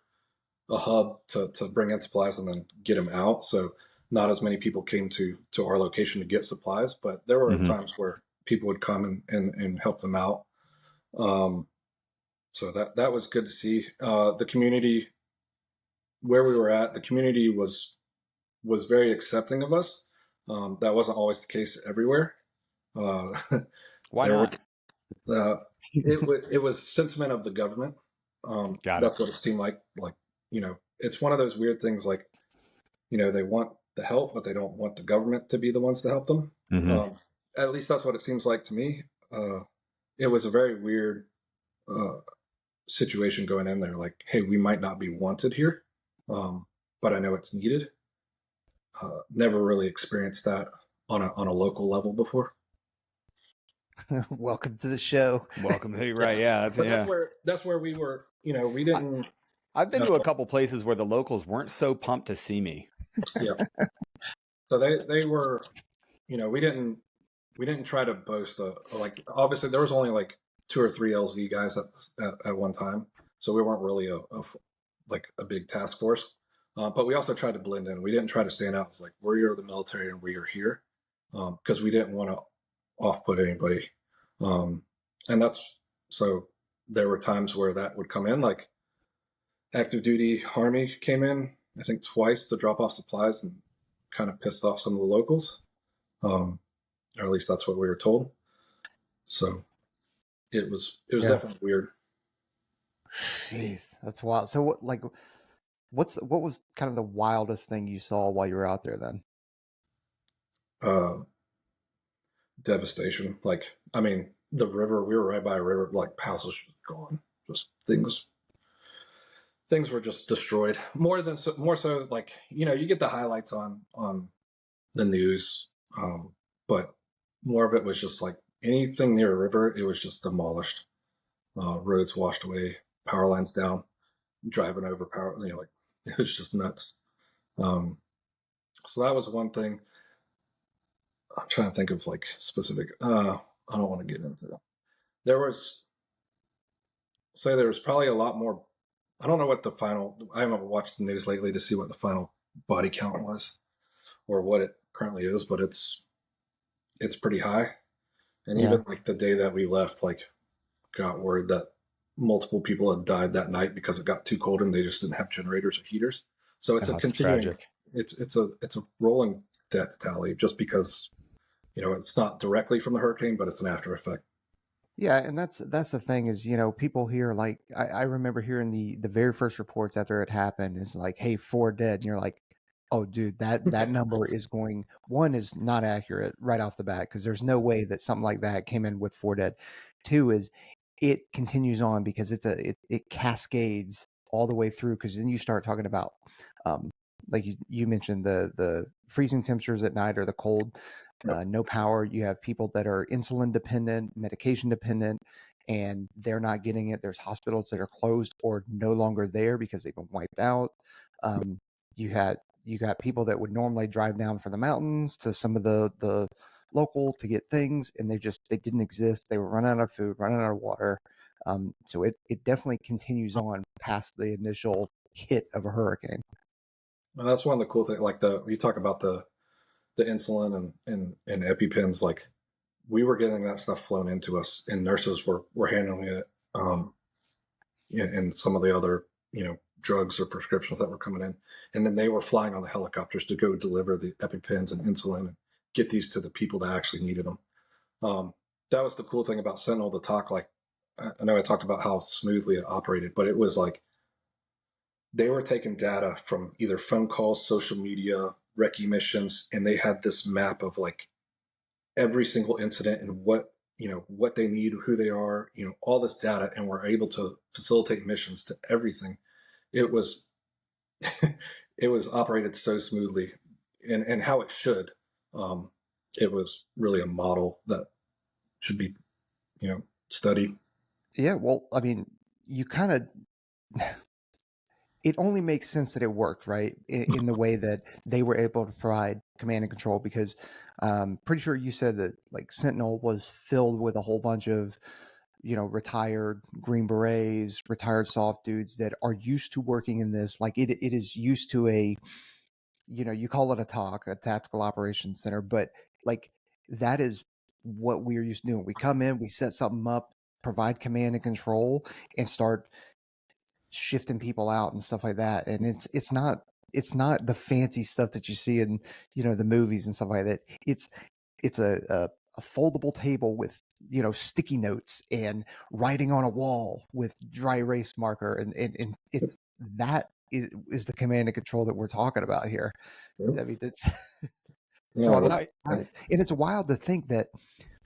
S4: a hub to bring in supplies and then get them out. So not as many people came to our location to get supplies, but there were times where people would come and help them out. So that was good to see. The community where we were at, the community was very accepting of us. That wasn't always the case everywhere.
S3: Why not?
S4: It was sentiment of the government. That's what it seemed like. It's one of those weird things. They want the help, but they don't want the government to be the ones to help them. At least that's what it seems like to me. It was a very weird situation going in there. Like, hey, we might not be wanted here, but I know it's needed. Never really experienced that on a local level before.
S2: Welcome to the show.
S3: Welcome. Right. Yeah.
S4: That's where we were. We didn't.
S3: I've been to a couple places where the locals weren't so pumped to see me.
S4: Yeah. So they were, we didn't try to boast obviously there was only 2 or 3 LZ guys at one time. So we weren't really a big task force. But we also tried to blend in. We didn't try to stand out as we are the military and we are here. Because we didn't want to off-put anybody. And so there were times where that would come in, active duty Army came in, I think twice to drop off supplies and kind of pissed off some of the locals. Or at least that's what we were told. So it was definitely weird.
S2: Jeez, that's wild. So what was kind of the wildest thing you saw while you were out there then?
S4: Devastation. The river, we were right by a river, houses just gone. Just things were just destroyed. More so you get the highlights on the news. But more of it was just anything near a river, it was just demolished. Roads washed away, power lines down, driving over power, it was just nuts. So that was one thing. I'm trying to think of specific. I don't want to get into that. There was probably a lot more. I don't know what the final. I haven't watched the news lately to see what the final body count was, or what it currently is, but it's pretty high. And even the day that we left, got word that multiple people had died that night because it got too cold and they just didn't have generators or heaters. So it's a continuing. Tragic. It's a rolling death tally just because. It's not directly from the hurricane, but it's an after effect.
S2: Yeah, and that's the thing is, people hear I remember hearing the very first reports after it happened is hey, 4 dead, and you're like, oh, dude, that number is not accurate right off the bat because there's no way that something like that came in with 4 dead. 2 is it continues on because it cascades all the way through because then you start talking about like you mentioned the freezing temperatures at night or the cold. No power. You have people that are insulin dependent, medication dependent, and they're not getting it. There's hospitals that are closed or no longer there because they've been wiped out. You got people that would normally drive down from the mountains to some of the local to get things, and they didn't exist. They were running out of food, running out of water. So it definitely continues on past the initial hit of a hurricane.
S4: And that's one of the cool things. You talk about the insulin and EpiPens, we were getting that stuff flown into us and nurses were handling it. And some of the other, drugs or prescriptions that were coming in. And then they were flying on the helicopters to go deliver the EpiPens and insulin and get these to the people that actually needed them. That was the cool thing about Sentinel, to talk, like, I know I talked about how smoothly it operated, but it was like they were taking data from either phone calls, social media, recce missions, and they had this map of like every single incident and what they need, who they are, all this data, and we're able to facilitate missions to everything. It was it was operated so smoothly, and how it should. It was really a model that should be studied.
S2: Yeah, well, I mean, you kind of it only makes sense that it worked, right? In the way that they were able to provide command and control, because pretty sure you said that like Sentinel was filled with a whole bunch of, retired Green Berets, retired soft dudes that are used to working in this. Like it is used to a, you call it a TOC, a tactical operations center, but like that is what we're used to doing. We come in, we set something up, provide command and control, and start shifting people out and stuff like that. And it's not the fancy stuff that you see in the movies and stuff like that. It's a foldable table with sticky notes and writing on a wall with dry erase marker, and it's that is the command and control that we're talking about here. I mean, that's so I'm not surprised. And it's wild to think that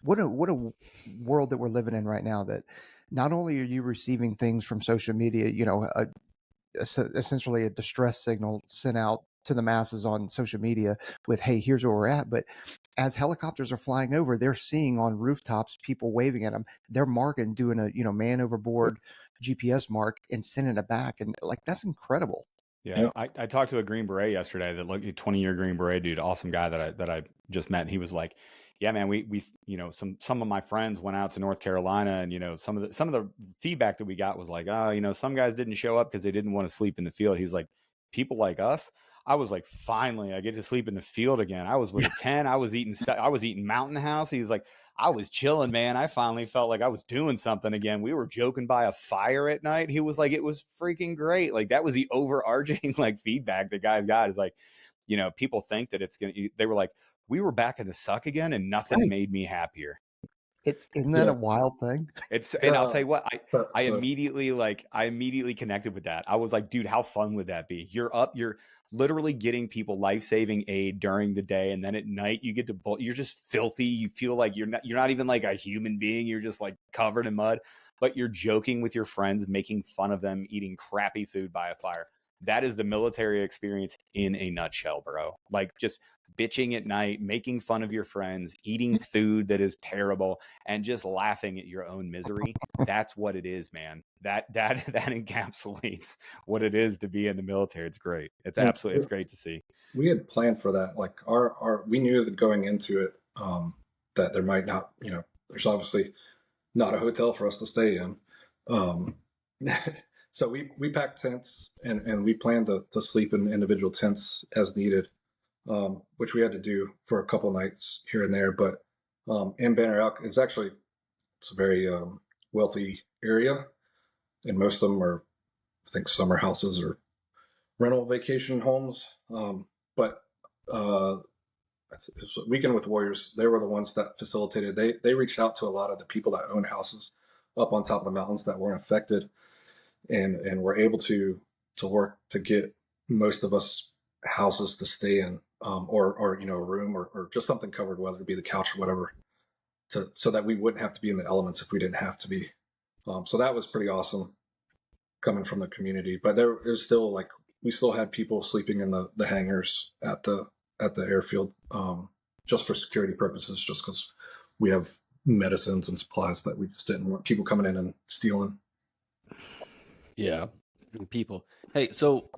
S2: what a world that we're living in right now, that not only are you receiving things from social media, essentially a distress signal sent out to the masses on social media with, hey, here's where we're at. But as helicopters are flying over, they're seeing on rooftops people waving at them. They're marking, doing a man overboard GPS mark and sending it back. And like, that's incredible.
S3: Yeah. I talked to a Green Beret yesterday, that looked 20-year Green Beret dude, awesome guy that I just met. And he was like, yeah, man, we some of my friends went out to North Carolina, and some of the feedback that we got was like, some guys didn't show up because they didn't want to sleep in the field. He's like, people like us. I was like, finally, I get to sleep in the field again. I was with a tent. I was eating Mountain House. He's like, I was chilling, man. I finally felt like I was doing something again. We were joking by a fire at night. He was like, it was freaking great. Like, that was the overarching like feedback the guys got, is like, people think that they were like, we were back in the suck again, and nothing made me happier.
S2: Isn't that a wild thing?
S3: And I'll tell you what, I immediately connected with that. I was like, dude, how fun would that be? You're literally getting people life-saving aid during the day, and then at night you're just filthy. You feel like you're not even like a human being. You're just like covered in mud, but you're joking with your friends, making fun of them, eating crappy food by a fire. That is the military experience in a nutshell, bro. Like, just bitching at night, making fun of your friends, eating food that is terrible, and just laughing at your own misery. That's what it is, man. That encapsulates what it is to be in the military. It's great. It's great to see.
S4: We had planned for that. Like we knew that going into it, that there might not, there's obviously not a hotel for us to stay in. So we packed tents, and we planned to sleep in individual tents as needed, which we had to do for a couple nights here and there. But in Banner Elk, it's a very wealthy area, and most of them are, I think, summer houses or rental vacation homes. But Weekend with Warriors, they were the ones that facilitated. They reached out to a lot of the people that own houses up on top of the mountains that weren't affected, and were able to work to get most of us houses to stay in, or a room or just something covered, whether it be the couch or whatever, so that we wouldn't have to be in the elements if we didn't have to be. So that was pretty awesome coming from the community. But there is still, like, we still had people sleeping in the hangars at the airfield, just for security purposes, just because we have medicines and supplies that we just didn't want people coming in and stealing.
S1: Yeah, people. Hey, so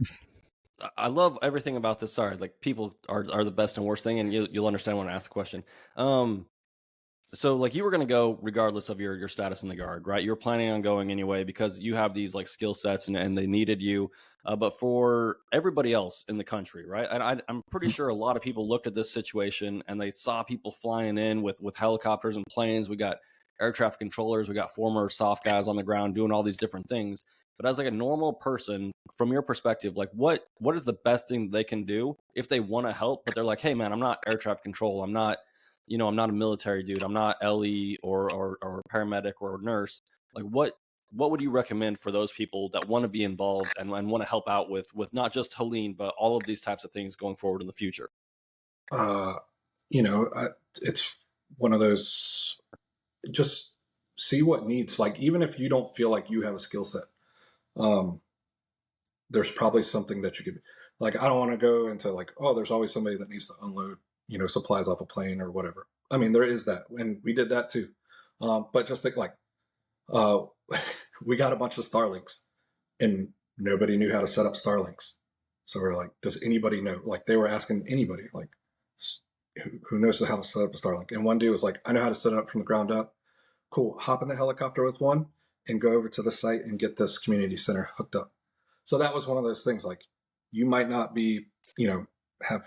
S1: I love everything about this. Sorry, like, people are the best and worst thing, and you'll understand when I ask the question. So, like, you were going to go regardless of your status in the Guard, right? You were planning on going anyway because you have these like skill sets, and they needed you. But for everybody else in the country, right? And I'm pretty sure a lot of people looked at this situation and they saw people flying in with helicopters and planes. We got air traffic controllers. We got former soft guys on the ground doing all these different things. But as like a normal person, from your perspective, like what is the best thing they can do if they want to help, but they're like, hey man, I'm not air traffic control, I'm not, I'm not a military dude, I'm not LE or paramedic or nurse. Like what would you recommend for those people that want to be involved and want to help out with not just Helene, but all of these types of things going forward in the future?
S4: It's one of those, just see what needs, like, even if you don't feel like you have a skill set, there's probably something that you could, like, I don't want to go into like, oh, there's always somebody that needs to unload, supplies off a plane or whatever. I mean, there is that, and we did that too. But just think like, we got a bunch of Starlinks and nobody knew how to set up Starlinks. So we're like, does anybody know? Like, they were asking anybody, like, who knows how to set up a Starlink? And one dude was like, I know how to set it up from the ground up. Cool. Hop in the helicopter with one and go over to the site and get this community center hooked up. So that was one of those things, like, you might not be, have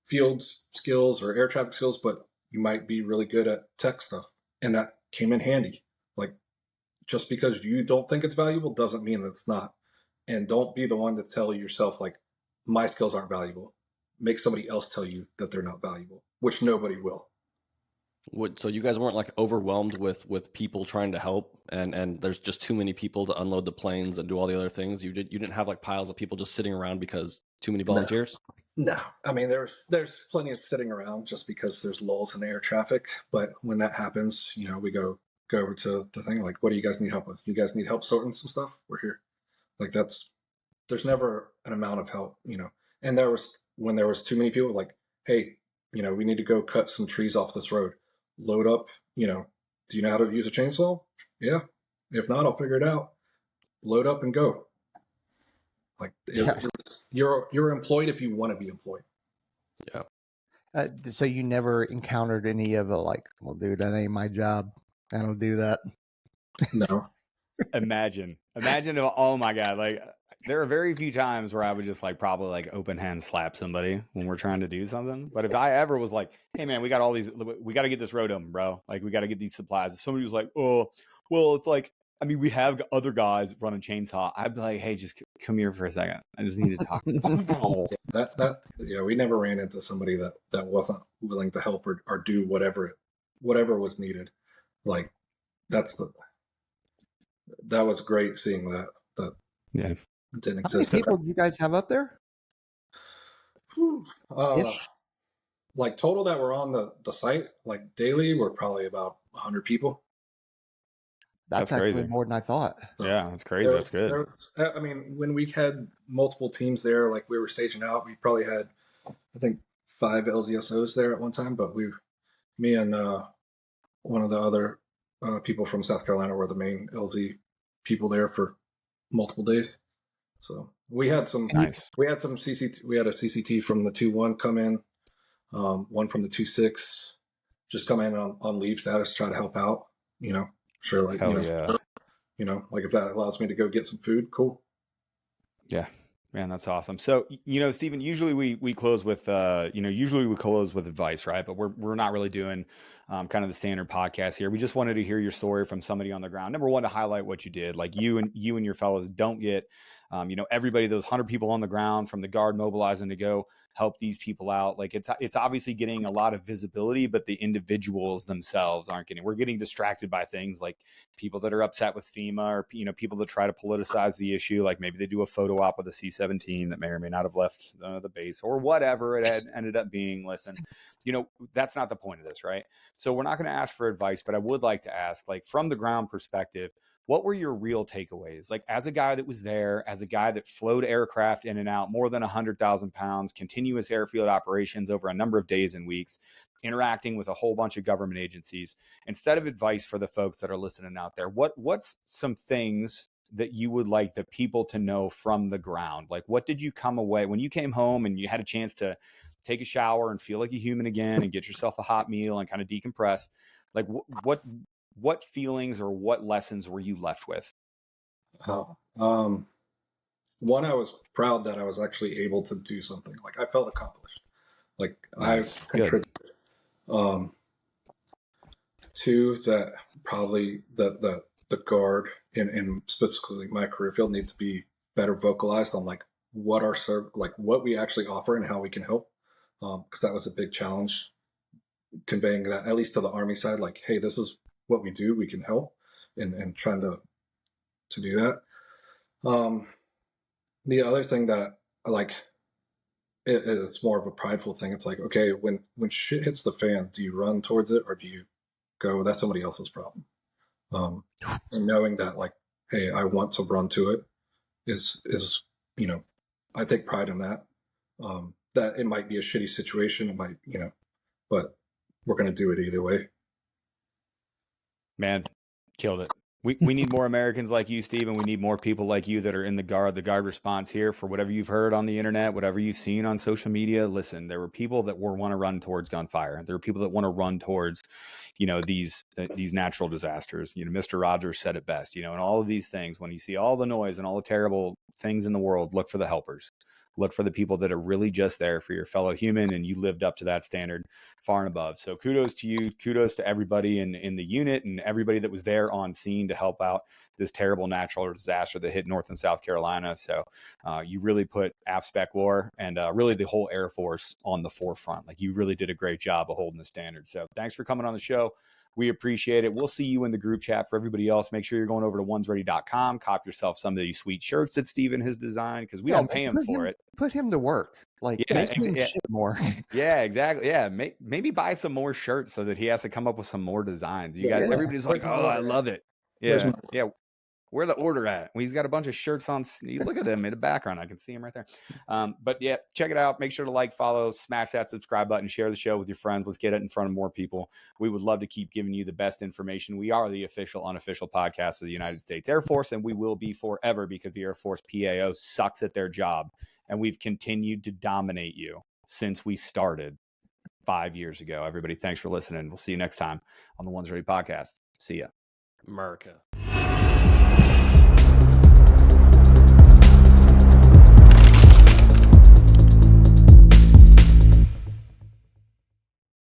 S4: field skills or air traffic skills, but you might be really good at tech stuff. And that came in handy. Like, just because you don't think it's valuable doesn't mean that it's not. And don't be the one to tell yourself, like, my skills aren't valuable. Make somebody else tell you that they're not valuable, which nobody will.
S1: So you guys weren't like overwhelmed with people trying to help, and there's just too many people to unload the planes and do all the other things. You didn't have like piles of people just sitting around because too many volunteers?
S4: No. I mean, there's plenty of sitting around just because there's lulls in air traffic. But when that happens, we go over to the thing, like, what do you guys need help with? You guys need help sorting some stuff? We're here. Like, there's never an amount of help, And when there was too many people, like, hey, we need to go cut some trees off this road. Load up, do you know how to use a chainsaw? Yeah. If not, I'll figure it out. Load up and go. Like, you're employed if you want to be employed.
S1: Yeah.
S2: So you never encountered any of the like, well, dude, that ain't my job. I don't do that.
S4: No.
S3: Imagine, oh my God. Like, there are very few times where I would just like probably like open hand slap somebody when we're trying to do something. But if I ever was like, hey man, we got to get this road open, bro. Like, we got to get these supplies. If somebody was like, oh, well, it's like, I mean, we have other guys running chainsaw. I'd be like, hey, just come here for a second. I just need to talk.
S4: We never ran into somebody that wasn't willing to help or do whatever was needed. Like, that was great seeing that.
S3: Yeah.
S4: Didn't
S2: exist. How many people do you guys have up there?
S4: Like, total that were on the site, like daily, we're probably about 100 people.
S2: That's actually crazy. More than I thought.
S3: So yeah, that's crazy. That's good.
S4: I mean, when we had multiple teams there, like we were staging out, we probably had, I think, 5 LZSOs there at one time. But me and one of the other people from South Carolina were the main LZ people there for multiple days. So we had some
S3: nice.
S4: We had some CCT. We had a CCT from the 2-1 come in, one from the 2-6 just come in on leave status, try to help out. Sure, like like if that allows me to go get some food, cool.
S3: Yeah, man, that's awesome. So Stephen, usually we close with advice, right? But we're not really doing kind of the standard podcast here. We just wanted to hear your story from somebody on the ground. Number one, to highlight what you did. Like, you and your fellows don't get everybody, those 100 people on the ground from the Guard mobilizing to go help these people out. Like, it's obviously getting a lot of visibility, but the individuals themselves aren't getting. We're getting distracted by things like people that are upset with FEMA, or people that try to politicize the issue. Like, maybe they do a photo op with a C-17 that may or may not have left the base, or whatever it had ended up being. Listen, that's not the point of this, right? So we're not going to ask for advice, but I would like to ask, like, from the ground perspective, what were your real takeaways? Like, as a guy that was there, as a guy that flowed aircraft in and out, more than 100,000 pounds, continuous airfield operations over a number of days and weeks, interacting with a whole bunch of government agencies, instead of advice for the folks that are listening out there, what's some things that you would like the people to know from the ground? Like, what did you come away when you came home and you had a chance to take a shower and feel like a human again and get yourself a hot meal and kind of decompress? Like, what feelings or what lessons were you left with?
S4: One, I was proud that I was actually able to do something. Like, I felt accomplished. Like, nice. I've contributed. Two, that probably the Guard in specifically my career field need to be better vocalized on like what what we actually offer and how we can help. Because that was a big challenge, conveying that at least to the Army side, like, hey, this is what we do, we can help, and trying to do that. The other thing that like it's more of a prideful thing. It's like, okay, when shit hits the fan, do you run towards it or do you go, that's somebody else's problem? And knowing that, like, hey, I want to run to it is I take pride in that. That it might be a shitty situation, it might, but we're going to do it either way.
S3: Man, killed it. We need more Americans like you, Steve, and we need more people like you that are in the guard response here. For whatever you've heard on the internet, whatever you've seen on social media, listen, there were people that want to run towards gunfire. There are people that want to run towards, these natural disasters. Mr. Rogers said it best, and all of these things, when you see all the noise and all the terrible things in the world, look for the helpers. Look for the people that are really just there for your fellow human, and you lived up to that standard far and above. So kudos to you. Kudos to everybody in the unit and everybody that was there on scene to help out this terrible natural disaster that hit North and South Carolina. So you really put AFSPEC War and really the whole Air Force on the forefront. Like, you really did a great job of holding the standard. So thanks for coming on the show. We appreciate it. We'll see you in the group chat. For everybody else, make sure you're going over to onesready.com, cop yourself some of these sweet shirts that Steven has designed, because we don't pay him for it.
S2: Put him to work. Like, make him shit more.
S3: Yeah, exactly. Yeah, maybe buy some more shirts so that he has to come up with some more designs. You guys, everybody's like, oh, I love it. Yeah, yeah. Where the order at? Well, he's got a bunch of shirts on. Look at them in the background. I can see him right there. But yeah, check it out. Make sure to like, follow, smash that subscribe button, share the show with your friends. Let's get it in front of more people. We would love to keep giving you the best information. We are the official, unofficial podcast of the United States Air Force, and we will be forever, because the Air Force PAO sucks at their job. And we've continued to dominate you since we started 5 years ago. Everybody, thanks for listening. We'll see you next time on the Ones Ready podcast. See ya.
S1: America.